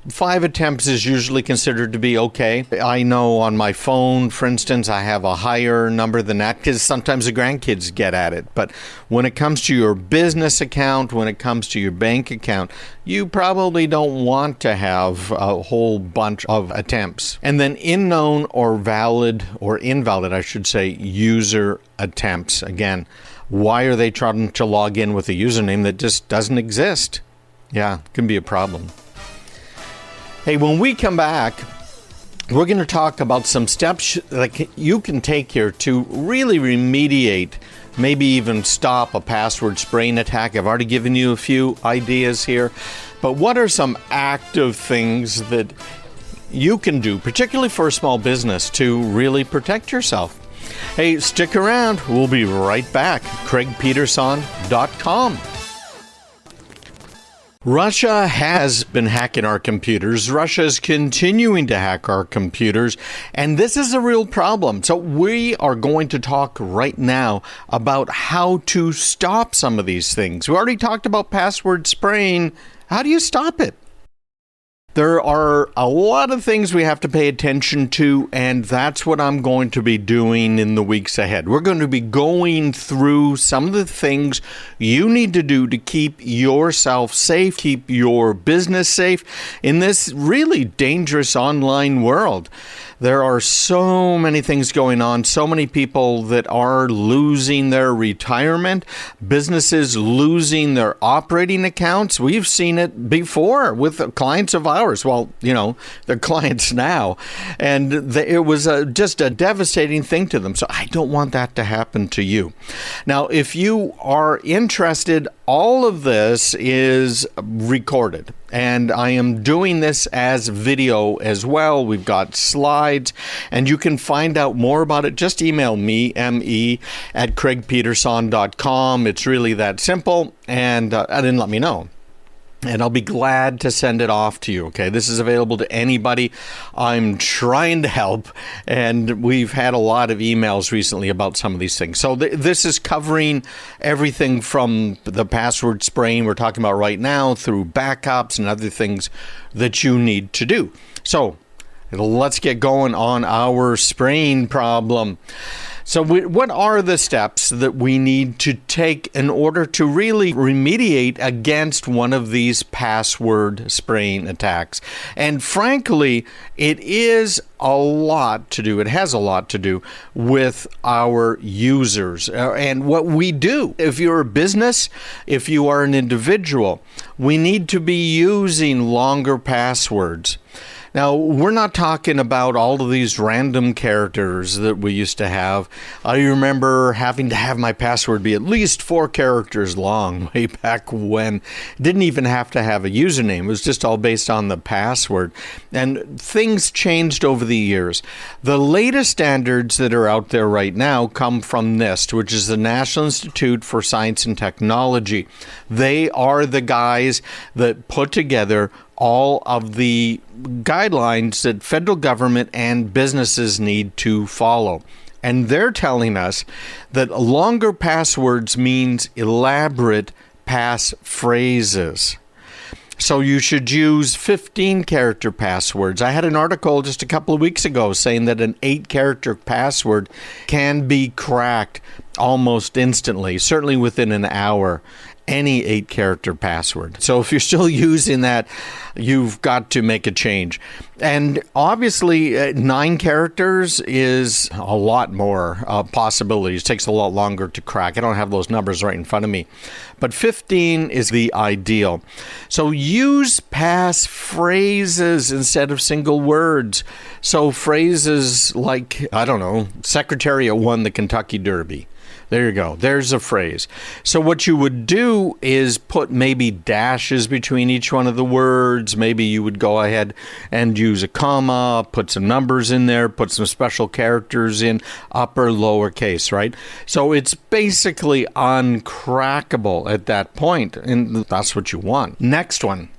5 attempts is usually considered to be okay. I know on my phone, for instance, I have a higher number than that because sometimes the grandkids get at it. But when it comes to your business account, when it comes to your bank account, you probably don't want to have a whole bunch of attempts. And then unknown or valid, or invalid, I should say, user attempts. Again, why are they trying to log in with a username that just doesn't exist? Yeah, it can be a problem. Hey, when we come back, we're going to talk about some steps that you can take here to really remediate, maybe even stop a password spraying attack. I've already given you a few ideas here, but what are some active things that you can do, particularly for a small business, to really protect yourself? Hey, stick around. We'll be right back. CraigPeterson.com. Russia has been hacking our computers. Russia is continuing to hack our computers, and this is a real problem. So we are going to talk right now about how to stop some of these things. We already talked about password spraying. How do you stop it? There are a lot of things we have to pay attention to, and that's what I'm going to be doing in the weeks ahead. We're going to be going through some of the things you need to do to keep yourself safe, keep your business safe in this really dangerous online world. There are so many things going on, so many people that are losing their retirement, businesses losing their operating accounts. We've seen it before with clients of ours. Well, they're clients now. And it was just a devastating thing to them. So I don't want that to happen to you. Now, if you are interested, all of this is recorded, and I am doing this as video as well. We've got slides, and you can find out more about it. Just email me, me@craigpeterson.com. It's really that simple, and then let me know. And I'll be glad to send it off to you, okay? This is available to anybody. I'm trying to help, and we've had a lot of emails recently about some of these things. So this is covering everything from the password spraying we're talking about right now through backups and other things that you need to do. So let's get going on our spraying problem. So what are the steps that we need to take in order to really remediate against one of these password spraying attacks? And frankly, it is a lot to do. It has a lot to do with our users and what we do. If you're a business, if you are an individual, we need to be using longer passwords. Now, we're not talking about all of these random characters that we used to have. I remember having to have my password be at least 4 characters long way back when. Didn't even have to have a username. It was just all based on the password. And things changed over the years. The latest standards that are out there right now come from NIST, which is the National Institute for Science and Technology. They are the guys that put together all of the guidelines that federal government and businesses need to follow. And they're telling us that longer passwords means elaborate passphrases. So you should use 15-character passwords. I had an article just a couple of weeks ago saying that an 8-character password can be cracked almost instantly, certainly within an hour. Any 8-character password. So if you're still using that, you've got to make a change. And obviously, 9 characters is a lot more possibilities. It takes a lot longer to crack. I don't have those numbers right in front of me. But 15 is the ideal. So use passphrases instead of single words. So phrases like, Secretariat won the Kentucky Derby. There you go. There's a phrase. So what you would do is put maybe dashes between each one of the words. Maybe you would go ahead and use a comma, put some numbers in there, put some special characters in upper, lowercase, right? So it's basically uncrackable at that point, and that's what you want. Next one.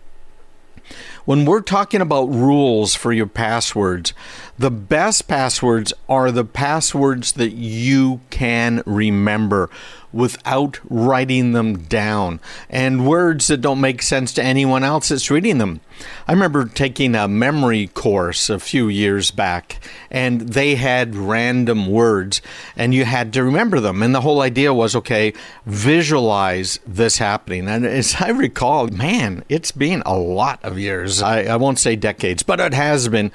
When we're talking about rules for your passwords, the best passwords are the passwords that you can remember without writing them down, and words that don't make sense to anyone else that's reading them. I remember taking a memory course a few years back, and they had random words, and you had to remember them. And the whole idea was, okay, visualize this happening. And as I recall, man, it's been a lot of years. I won't say decades, but it has been.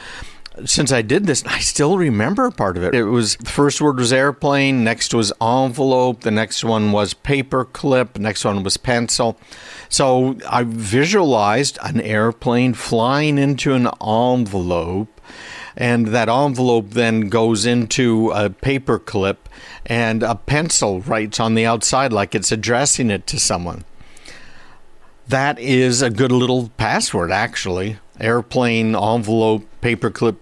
Since I did this, I still remember part of it. It was, the first word was airplane, next was envelope, the next one was paperclip, next one was pencil. So I visualized an airplane flying into an envelope, and that envelope then goes into a paperclip, and a pencil writes on the outside like it's addressing it to someone. That is a good little password, actually. Airplane, envelope, paperclip,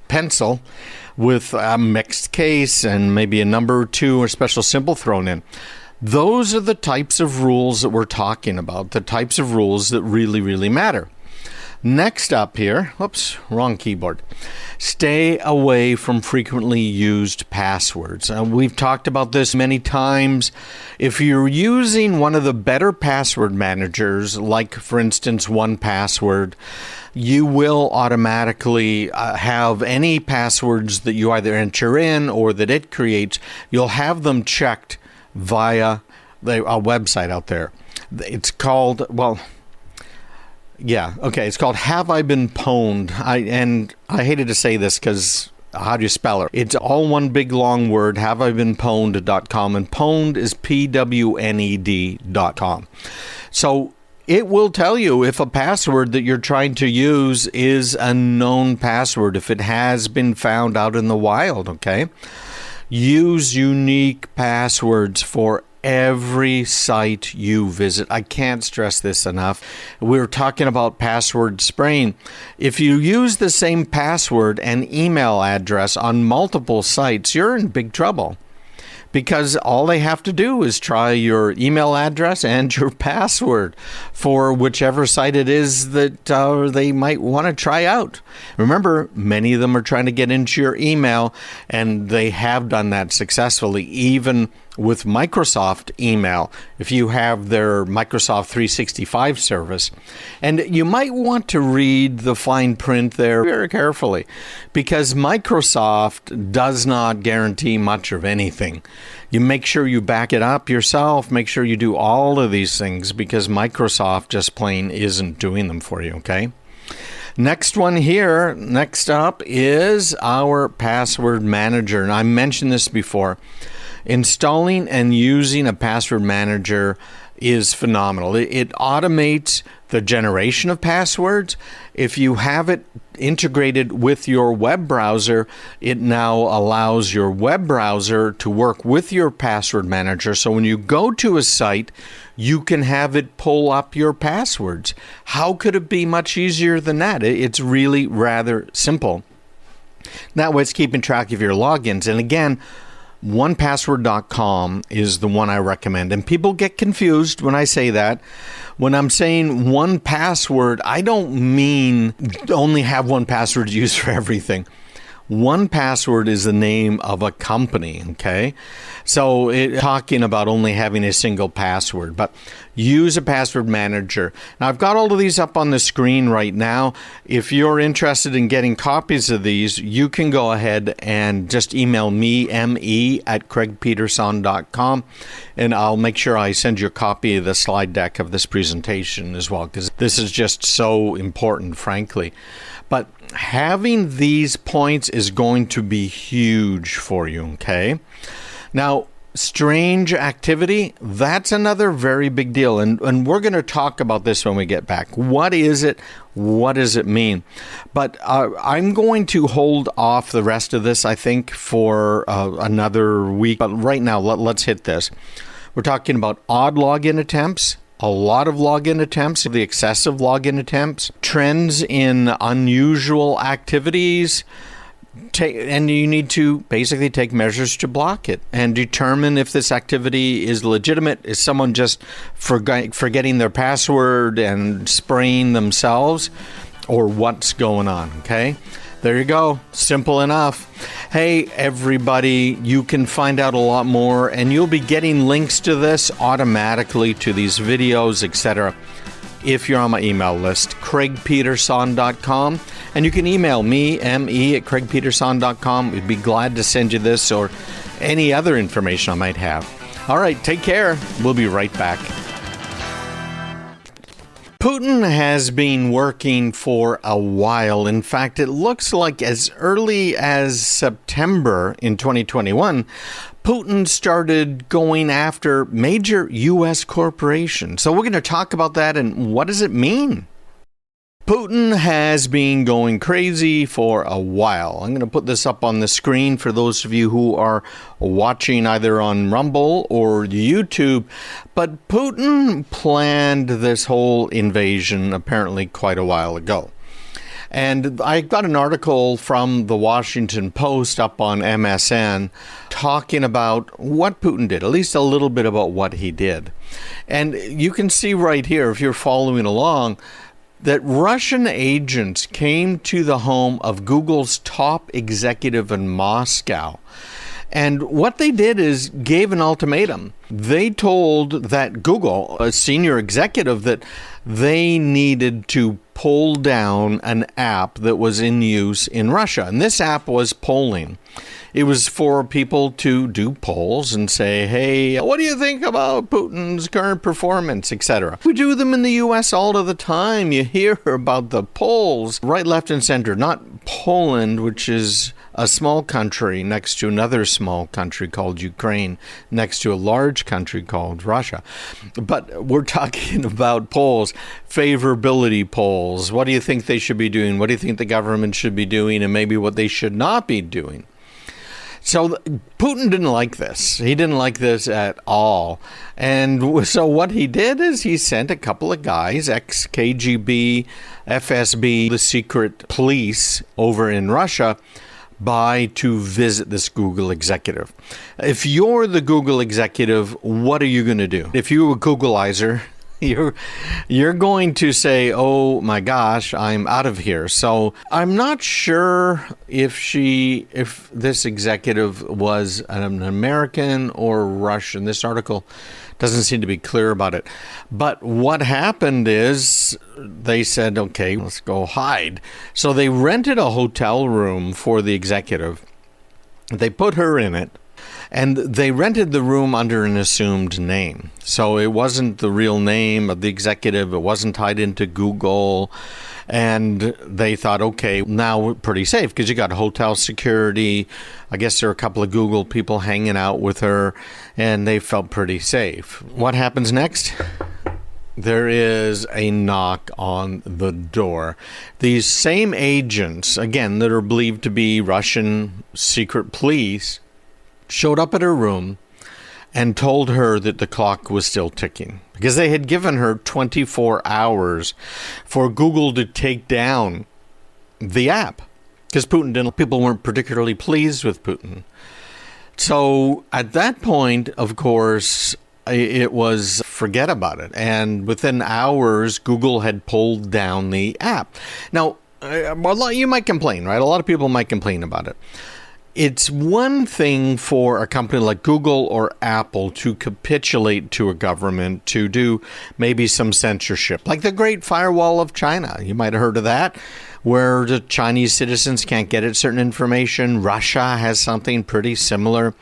pencil, with a mixed case and maybe a number or 2 or special symbol thrown in. Those are the types of rules that we're talking about, the types of rules that really, really matter. Next up here, whoops, wrong keyboard. Stay away from frequently used passwords. We've talked about this many times. If you're using one of the better password managers, like for instance 1Password, you will automatically have any passwords that you either enter in or that it creates, you'll have them checked via a website out there. It's called, it's called Have I Been Pwned? I hated to say this because how do you spell it? It's all one big long word, haveibeenpwned.com, and pwned is PWNED.com. So it will tell you if a password that you're trying to use is a known password, if it has been found out in the wild, okay? Use unique passwords for every site you visit. I can't stress this enough. We're talking about password spraying. If you use the same password and email address on multiple sites, you're in big trouble. Because all they have to do is try your email address and your password for whichever site it is that they might want to try out. Remember, many of them are trying to get into your email, and they have done that successfully, even with Microsoft email, if you have their Microsoft 365 service. And you might want to read the fine print there very carefully, because Microsoft does not guarantee much of anything. You make sure you back it up yourself, make sure you do all of these things, because Microsoft just plain isn't doing them for you, okay? Next one here, next up is our password manager. And I mentioned this before. Installing and using a password manager is phenomenal. It automates the generation of passwords. If you have it integrated with your web browser, it now allows your web browser to work with your password manager. So when you go to a site, you can have it pull up your passwords. How could it be much easier than that? It's really rather simple. That way it's keeping track of your logins. And again, 1Password.com is the one I recommend. And people get confused when I say that. When I'm saying 1Password, I don't mean only have 1Password used for everything. 1Password is the name of a company, okay? So talking about only having a single password, but use a password manager. Now, I've got all of these up on the screen right now. If you're interested in getting copies of these, you can go ahead and just email me, me@craigpeterson.com, and I'll make sure I send you a copy of the slide deck of this presentation as well, because this is just so important, frankly. But having these points is going to be huge for you, okay? Now, strange activity, that's another very big deal. And we're going to talk about this when we get back. What is it? What does it mean? But I'm going to hold off the rest of this, I think, for another week. But right now, let's hit this. We're talking about odd login attempts, a lot of login attempts, the excessive login attempts, trends in unusual activities, and you need to basically take measures to block it and determine if this activity is legitimate. Is someone just forgetting their password and spraying themselves, or what's going on, okay? There you go. Simple enough. Hey, everybody, you can find out a lot more, and you'll be getting links to this automatically to these videos, etc. if you're on my email list, craigpeterson.com. And you can email me, me@craigpeterson.com. We'd be glad to send you this or any other information I might have. All right, take care. We'll be right back. Putin has been working for a while. In fact, it looks like as early as September in 2021, Putin started going after major U.S. corporations. So we're going to talk about that and what does it mean? Putin has been going crazy for a while. I'm going to put this up on the screen for those of you who are watching either on Rumble or YouTube. But Putin planned this whole invasion apparently quite a while ago. And I got an article from the Washington Post up on MSN talking about what Putin did, at least a little bit about what he did. And you can see right here, if you're following along, that Russian agents came to the home of Google's top executive in Moscow. And what they did is gave an ultimatum. They told that Google, a senior executive, that they needed to pull down an app that was in use in Russia. And this app was polling. It was for people to do polls and say, hey, what do you think about Putin's current performance, etc. We do them in the U.S. all of the time. You hear about the polls right, left, and center. Not Poland, which is a small country next to another small country called Ukraine, next to a large country called Russia. But we're talking about polls, favorability polls. What do you think they should be doing? What do you think the government should be doing? And maybe what they should not be doing. So Putin didn't like this. He didn't like this at all. And so what he did is he sent a couple of guys, ex-KGB, FSB, the secret police over in Russia, by to visit this Google executive. If you're the Google executive, what are you going to do? If you're a Googleizer, you're going to say, oh my gosh, I'm out of here. So I'm not sure if this executive was an American or Russian. This article doesn't seem to be clear about it. But what happened is they said, okay, let's go hide. So they rented a hotel room for the executive. They put her in it. And they rented the room under an assumed name. So it wasn't the real name of the executive. It wasn't tied into Google. And they thought, okay, now we're pretty safe because you got hotel security. I guess there are a couple of Google people hanging out with her, and they felt pretty safe. What happens next? There is a knock on the door. These same agents, again, that are believed to be Russian secret police, showed up at her room and told her that the clock was still ticking because they had given her 24 hours for Google to take down the app because people weren't particularly pleased with Putin. So at that point, of course, it was forget about it. And within hours, Google had pulled down the app. Now, you might complain, right? A lot of people might complain about it. It's one thing for a company like Google or Apple to capitulate to a government to do maybe some censorship, like the Great Firewall of China. You might have heard of that, where the Chinese citizens can't get at certain information. Russia has something pretty similar,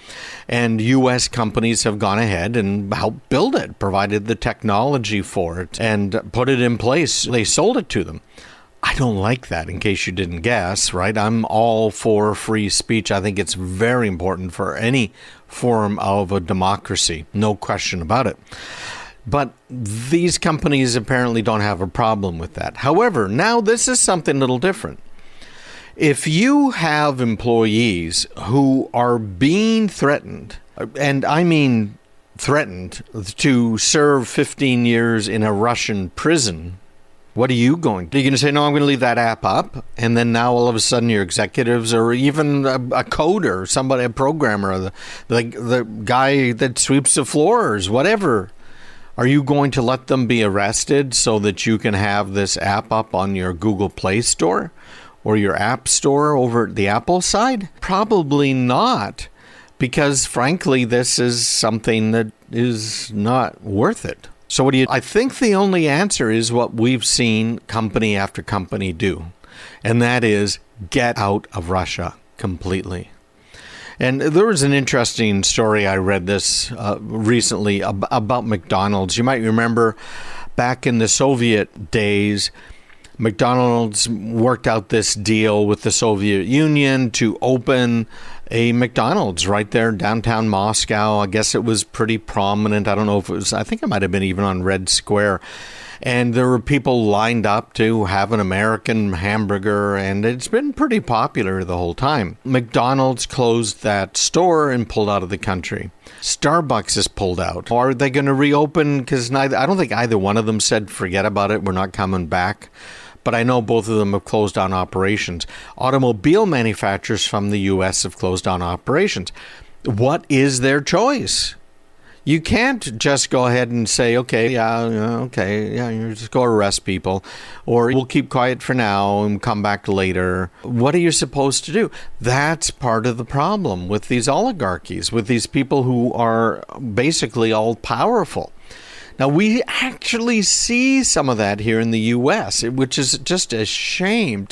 and U.S. companies have gone ahead and helped build it, provided the technology for it, and put it in place. They sold it to them. I don't like that, in case you didn't guess, right? I'm all for free speech. I think it's very important for any form of a democracy, no question about it. But these companies apparently don't have a problem with that. However, now this is something a little different. If you have employees who are being threatened, and I mean threatened to serve 15 years in a Russian prison, what are you going to do? Are you going to say, no, I'm going to leave that app up? And then now all of a sudden your executives or even a coder, somebody, a programmer, the guy that sweeps the floors, whatever, are you going to let them be arrested so that you can have this app up on your Google Play Store or your App Store over at the Apple side? Probably not, because frankly, this is something that is not worth it. So what do you? I think the only answer is what we've seen company after company do, and that is get out of Russia completely. And there was an interesting story, I read this recently about McDonald's. You might remember back in the Soviet days, McDonald's worked out this deal with the Soviet Union to open a McDonald's right there downtown Moscow. I guess it was pretty prominent. I don't know if it was, I think it might have been even on Red Square. And there were people lined up to have an American hamburger, and it's been pretty popular the whole time. McDonald's closed that store and pulled out of the country. Starbucks is pulled out. Are they going to reopen? Because I don't think either one of them said, forget about it, we're not coming back. But I know both of them have closed down operations. Automobile manufacturers from the U.S. have closed down operations. What is their choice? You can't just go ahead and say, okay, you just go arrest people, or we'll keep quiet for now and come back later. What are you supposed to do? That's part of the problem with these oligarchies, with these people who are basically all powerful. Now, we actually see some of that here in the U.S., which is just a shame,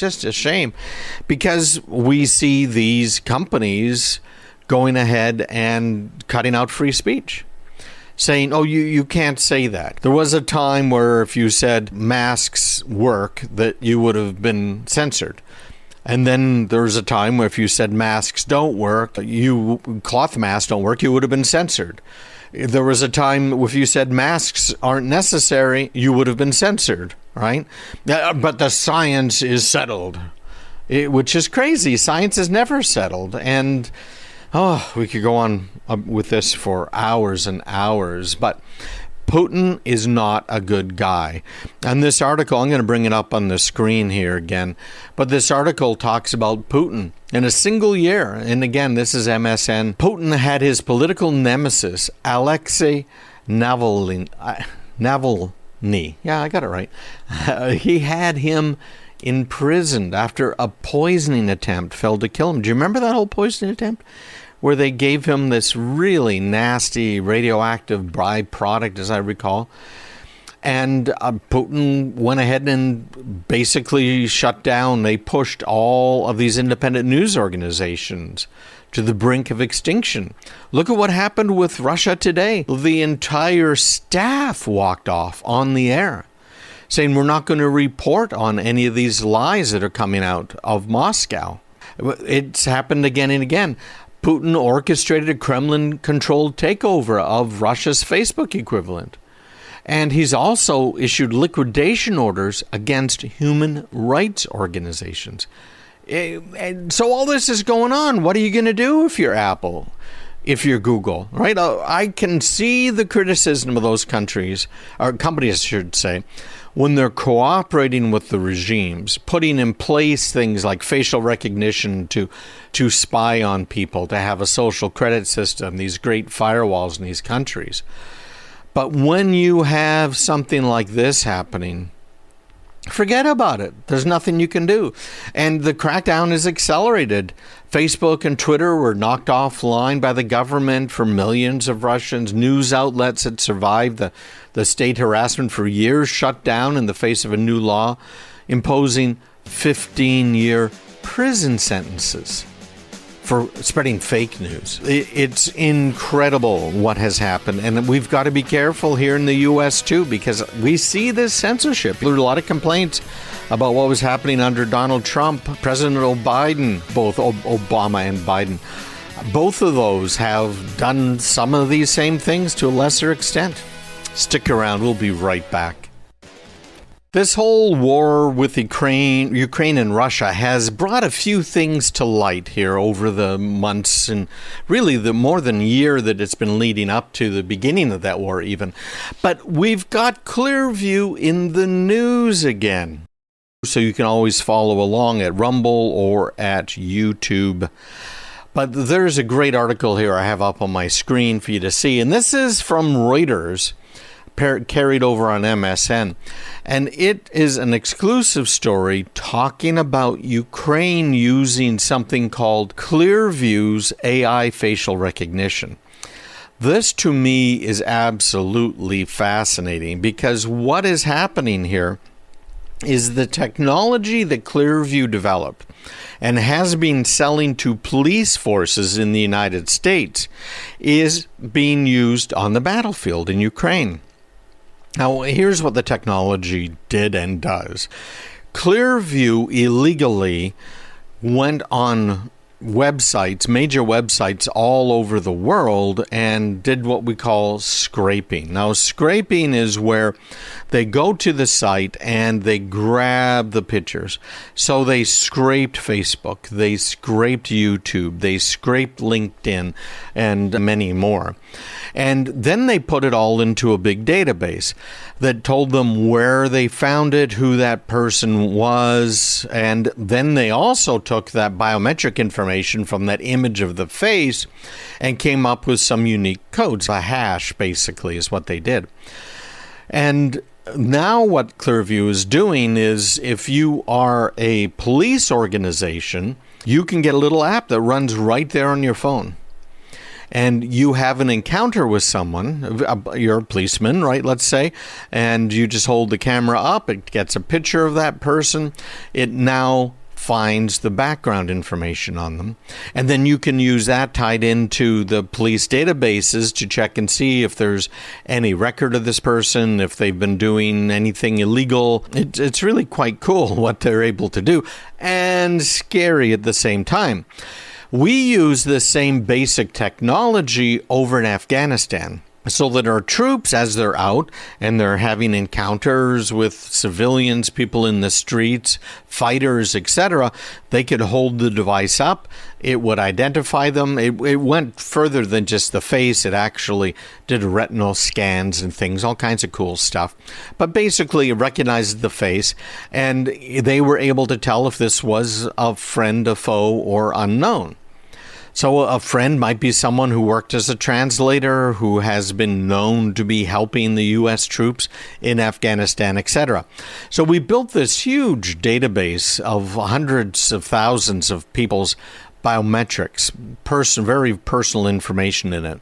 because we see these companies going ahead and cutting out free speech, saying, oh, you can't say that. There was a time where if you said masks work, that you would have been censored. And then there was a time where if you said masks don't work, cloth masks don't work, you would have been censored. There was a time if you said masks aren't necessary, you would have been censored, right? But the science is settled, which is crazy. Science is never settled. And we could go on with this for hours and hours, but Putin is not a good guy. And this article, I'm going to bring it up on the screen here again, but this article talks about Putin. In a single year, and again, this is MSN, Putin had his political nemesis, Alexei Navalny. Yeah, I got it right. He had him imprisoned after a poisoning attempt failed to kill him. Do you remember that whole poisoning attempt? Where they gave him this really nasty radioactive byproduct, as I recall. And Putin went ahead and basically shut down. They pushed all of these independent news organizations to the brink of extinction. Look at what happened with Russia Today. The entire staff walked off on the air, saying we're not going to report on any of these lies that are coming out of Moscow. It's happened again and again. Putin orchestrated a Kremlin-controlled takeover of Russia's Facebook equivalent. And he's also issued liquidation orders against human rights organizations. And so all this is going on. What are you going to do if you're Apple, if you're Google, right? I can see the criticism of those countries, or companies, I should say, when they're cooperating with the regimes, putting in place things like facial recognition to spy on people, to have a social credit system, these great firewalls in these countries. But when you have something like this happening, forget about it. There's nothing you can do. And the crackdown is accelerated. Facebook and Twitter were knocked offline by the government for millions of Russians. News outlets that survived the state harassment for years shut down in the face of a new law imposing 15-year prison sentences for spreading fake news. It's incredible what has happened, and we've got to be careful here in the U.S. too, because we see this censorship. There were a lot of complaints about what was happening under Donald Trump, President Biden, both Obama and Biden. Both of those have done some of these same things to a lesser extent. Stick around, we'll be right back. This whole war with Ukraine and Russia has brought a few things to light here over the months and really the more than a year that it's been leading up to the beginning of that war even. But we've got Clearview in the news again. So you can always follow along at Rumble or at YouTube. But there's a great article here I have up on my screen for you to see. And this is from Reuters, carried over on MSN. And it is an exclusive story talking about Ukraine using something called Clearview's AI facial recognition. This, to me, is absolutely fascinating because what is happening here is the technology that Clearview developed and has been selling to police forces in the United States is being used on the battlefield in Ukraine. Now, here's what the technology did and does. Clearview illegally went on websites, major websites all over the world, and did what we call scraping. Now, scraping is where they go to the site and they grab the pictures. So they scraped Facebook, they scraped YouTube, they scraped LinkedIn, and many more. And then they put it all into a big database that told them where they found it, who that person was, and then they also took that biometric information information from that image of the face and came up with some unique codes. A hash, basically, is what they did. And now what Clearview is doing is, if you are a police organization, you can get a little app that runs right there on your phone. And you have an encounter with someone, you're a policeman, right, let's say, and you just hold the camera up, it gets a picture of that person, it now finds the background information on them. And then you can use that tied into the police databases to check and see if there's any record of this person, if they've been doing anything illegal. It's really quite cool what they're able to do, and scary at the same time. We use the same basic technology over in Afghanistan, so that our troops, as they're out and they're having encounters with civilians, people in the streets, fighters, etc., they could hold the device up. It would identify them. It went further than just the face. It actually did retinal scans and things, all kinds of cool stuff. But basically, it recognized the face, and they were able to tell if this was a friend, a foe, or unknown. So a friend might be someone who worked as a translator, who has been known to be helping the U.S. troops in Afghanistan, etc. So we built this huge database of hundreds of thousands of people's biometrics, very personal information in it.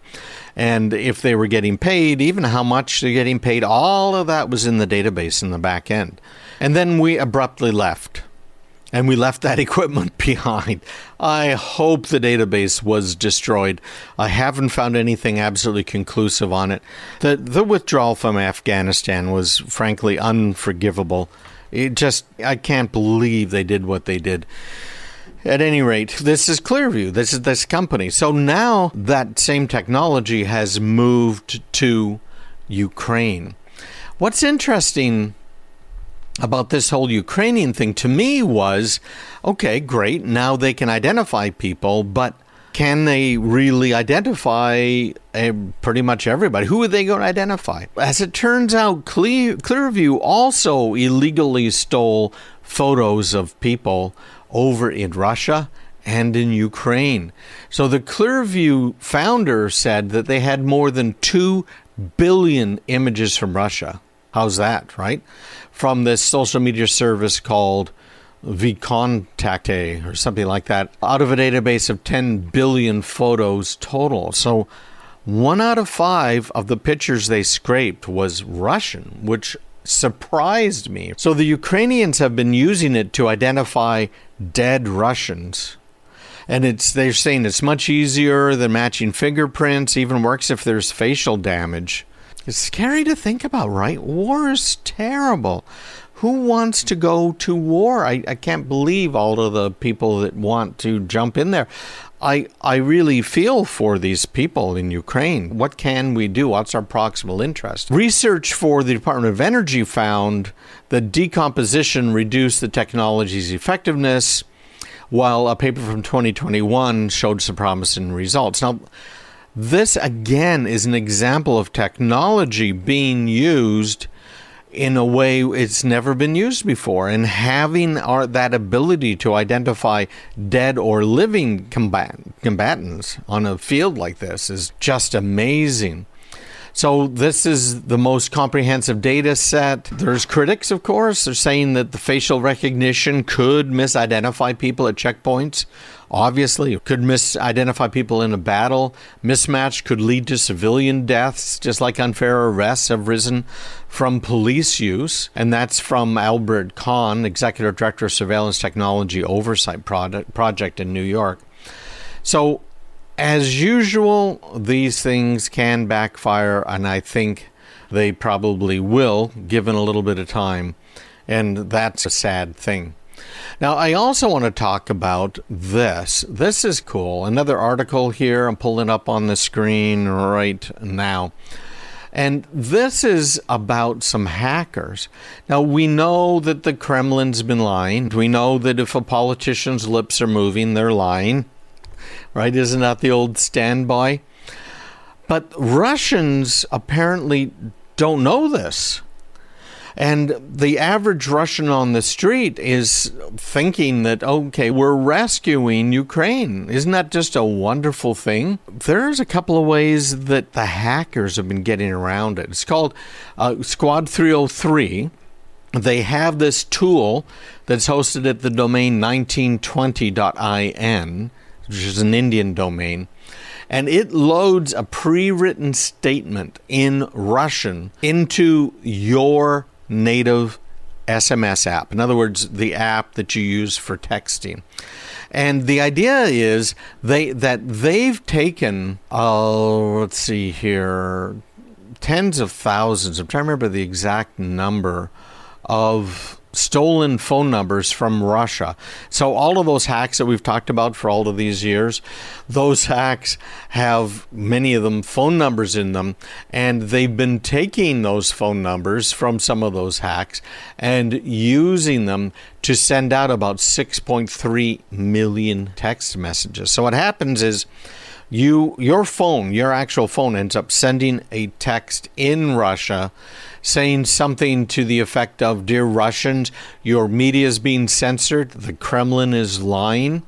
And if they were getting paid, even how much they're getting paid, all of that was in the database in the back end. And then we abruptly left. And we left that equipment behind. I hope the database was destroyed. I haven't found anything absolutely conclusive on it. The withdrawal from Afghanistan was frankly unforgivable. I can't believe they did what they did. At any rate, this is Clearview. This is this company. So now that same technology has moved to Ukraine. What's interesting about this whole Ukrainian thing to me was, okay, great, now they can identify people, but can they really identify pretty much everybody? Who are they going to identify? As it turns out, Clearview also illegally stole photos of people over in Russia and in Ukraine. So the Clearview founder said that they had more than 2 billion images from Russia. How's that, right? From this social media service called VKontakte or something like that, out of a database of 10 billion photos total. So 1 out of 5 of the pictures they scraped was Russian, which surprised me. So the Ukrainians have been using it to identify dead Russians. And they're saying it's much easier than matching fingerprints, even works if there's facial damage. It's scary to think about, right? War is terrible. Who wants to go to war? I can't believe all of the people that want to jump in there. I really feel for these people in Ukraine. What can we do? What's our proximal interest? Research for the Department of Energy found that decomposition reduced the technology's effectiveness, while a paper from 2021 showed some promising results. Now, this, again, is an example of technology being used in a way it's never been used before. And having that ability to identify dead or living combatants on a field like this is just amazing. So this is the most comprehensive data set. There's critics, of course. They're saying that the facial recognition could misidentify people at checkpoints. Obviously, it could misidentify people in a battle. Mismatch could lead to civilian deaths, just like unfair arrests have risen from police use. And that's from Albert Kahn, Executive Director of Surveillance Technology Oversight Project in New York. So, as usual, these things can backfire, and I think they probably will, given a little bit of time. And that's a sad thing. Now, I also want to talk about this. This is cool. Another article here. I'm pulling up on the screen right now. And this is about some hackers. Now, we know that the Kremlin's been lying. We know that if a politician's lips are moving, they're lying. Right? Isn't that the old standby? But Russians apparently don't know this. And the average Russian on the street is thinking that, okay, we're rescuing Ukraine. Isn't that just a wonderful thing? There's a couple of ways that the hackers have been getting around it. It's called Squad 303. They have this tool that's hosted at the domain 1920.in, which is an Indian domain. And it loads a pre-written statement in Russian into your native SMS app. In other words, the app that you use for texting. And the idea is they've taken, let's see here, tens of thousands, I'm trying to remember the exact number of stolen phone numbers from Russia. So all of those hacks that we've talked about for all of these years, those hacks have, many of them, phone numbers in them, and they've been taking those phone numbers from some of those hacks and using them to send out about 6.3 million text messages. So what happens is your phone, your actual phone, ends up sending a text in Russia saying something to the effect of, "Dear Russians, your media is being censored. The Kremlin is lying.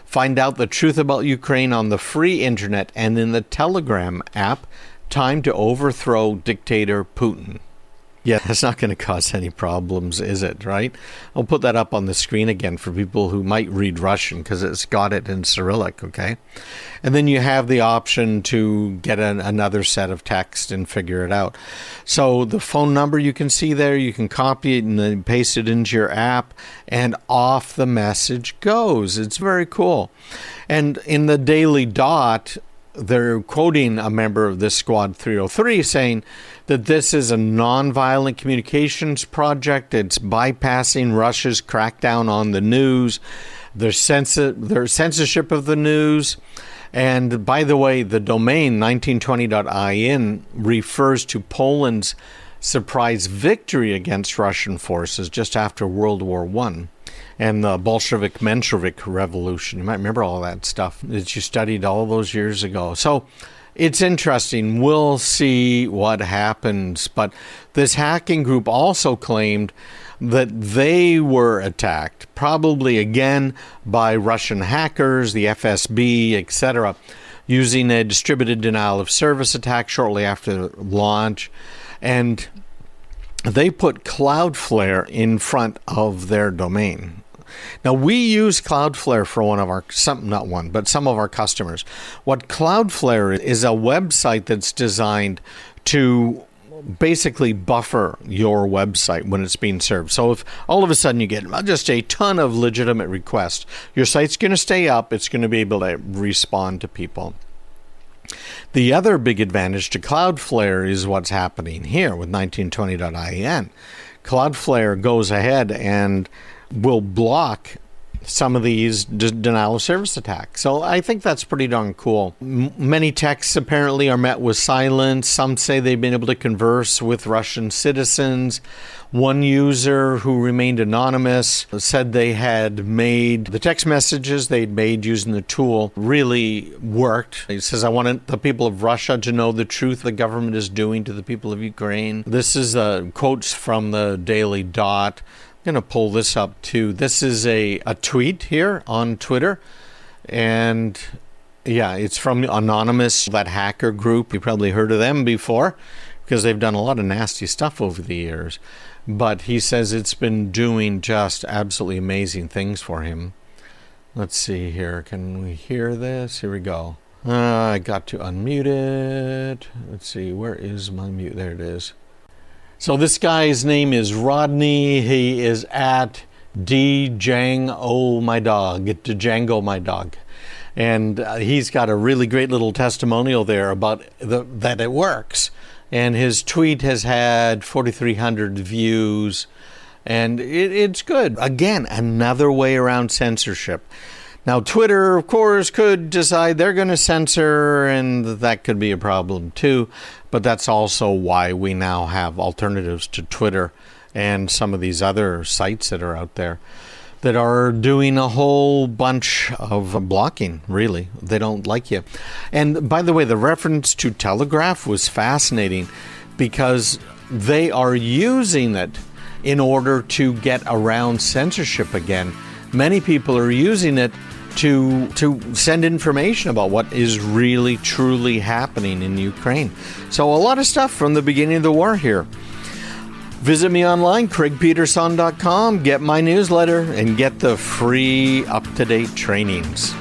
Find out the truth about Ukraine on the free internet and in the Telegram app. Time to overthrow dictator Putin." Yeah, that's not going to cause any problems, is it, right? I'll put that up on the screen again for people who might read Russian because it's got it in Cyrillic, okay? And then you have the option to get another set of text and figure it out. So the phone number you can see there, you can copy it and then paste it into your app, and off the message goes. It's very cool. And in the Daily Dot, they're quoting a member of this Squad 303 saying that this is a nonviolent communications project. It's bypassing Russia's crackdown on the news, their censorship of the news. And by the way, the domain 1920.in refers to Poland's surprise victory against Russian forces just after World War I. And the Bolshevik-Menshevik revolution. You might remember all that stuff that you studied all those years ago. So it's interesting. We'll see what happens. But this hacking group also claimed that they were attacked, probably again by Russian hackers, the FSB, etc., using a distributed denial of service attack shortly after launch. And they put Cloudflare in front of their domain. Now, we use Cloudflare for some of our customers. What Cloudflare is a website that's designed to basically buffer your website when it's being served. So if all of a sudden you get just a ton of legitimate requests, your site's going to stay up. It's going to be able to respond to people. The other big advantage to Cloudflare is what's happening here with 1920.in. Cloudflare goes ahead and will block some of these denial of service attacks. So I think that's pretty darn cool. Many texts apparently are met with silence. Some say they've been able to converse with Russian citizens. One user who remained anonymous said they had made the text messages they'd made using the tool really worked. He says, "I want the people of Russia to know the truth the government is doing to the people of Ukraine." This is quotes from the Daily Dot. I'm going to pull this up too. This is a tweet here on Twitter. And yeah, it's from Anonymous, that hacker group. You probably heard of them before because they've done a lot of nasty stuff over the years. But he says it's been doing just absolutely amazing things for him. Let's see here. Can we hear this? Here we go. I got to unmute it. Let's see. Where is my mute? There it is. So this guy's name is Rodney. He is at Django my dog. And he's got a really great little testimonial there about that it works. And his tweet has had 4,300 views. And it's good. Again, another way around censorship. Now, Twitter, of course, could decide they're going to censor, and that could be a problem too. But that's also why we now have alternatives to Twitter and some of these other sites that are out there that are doing a whole bunch of blocking, really. They don't like you. And by the way, the reference to Telegraph was fascinating because they are using it in order to get around censorship again. Many people are using it to send information about what is really, truly happening in Ukraine. So a lot of stuff from the beginning of the war here. Visit me online, craigpeterson.com, get my newsletter, and get the free up-to-date trainings.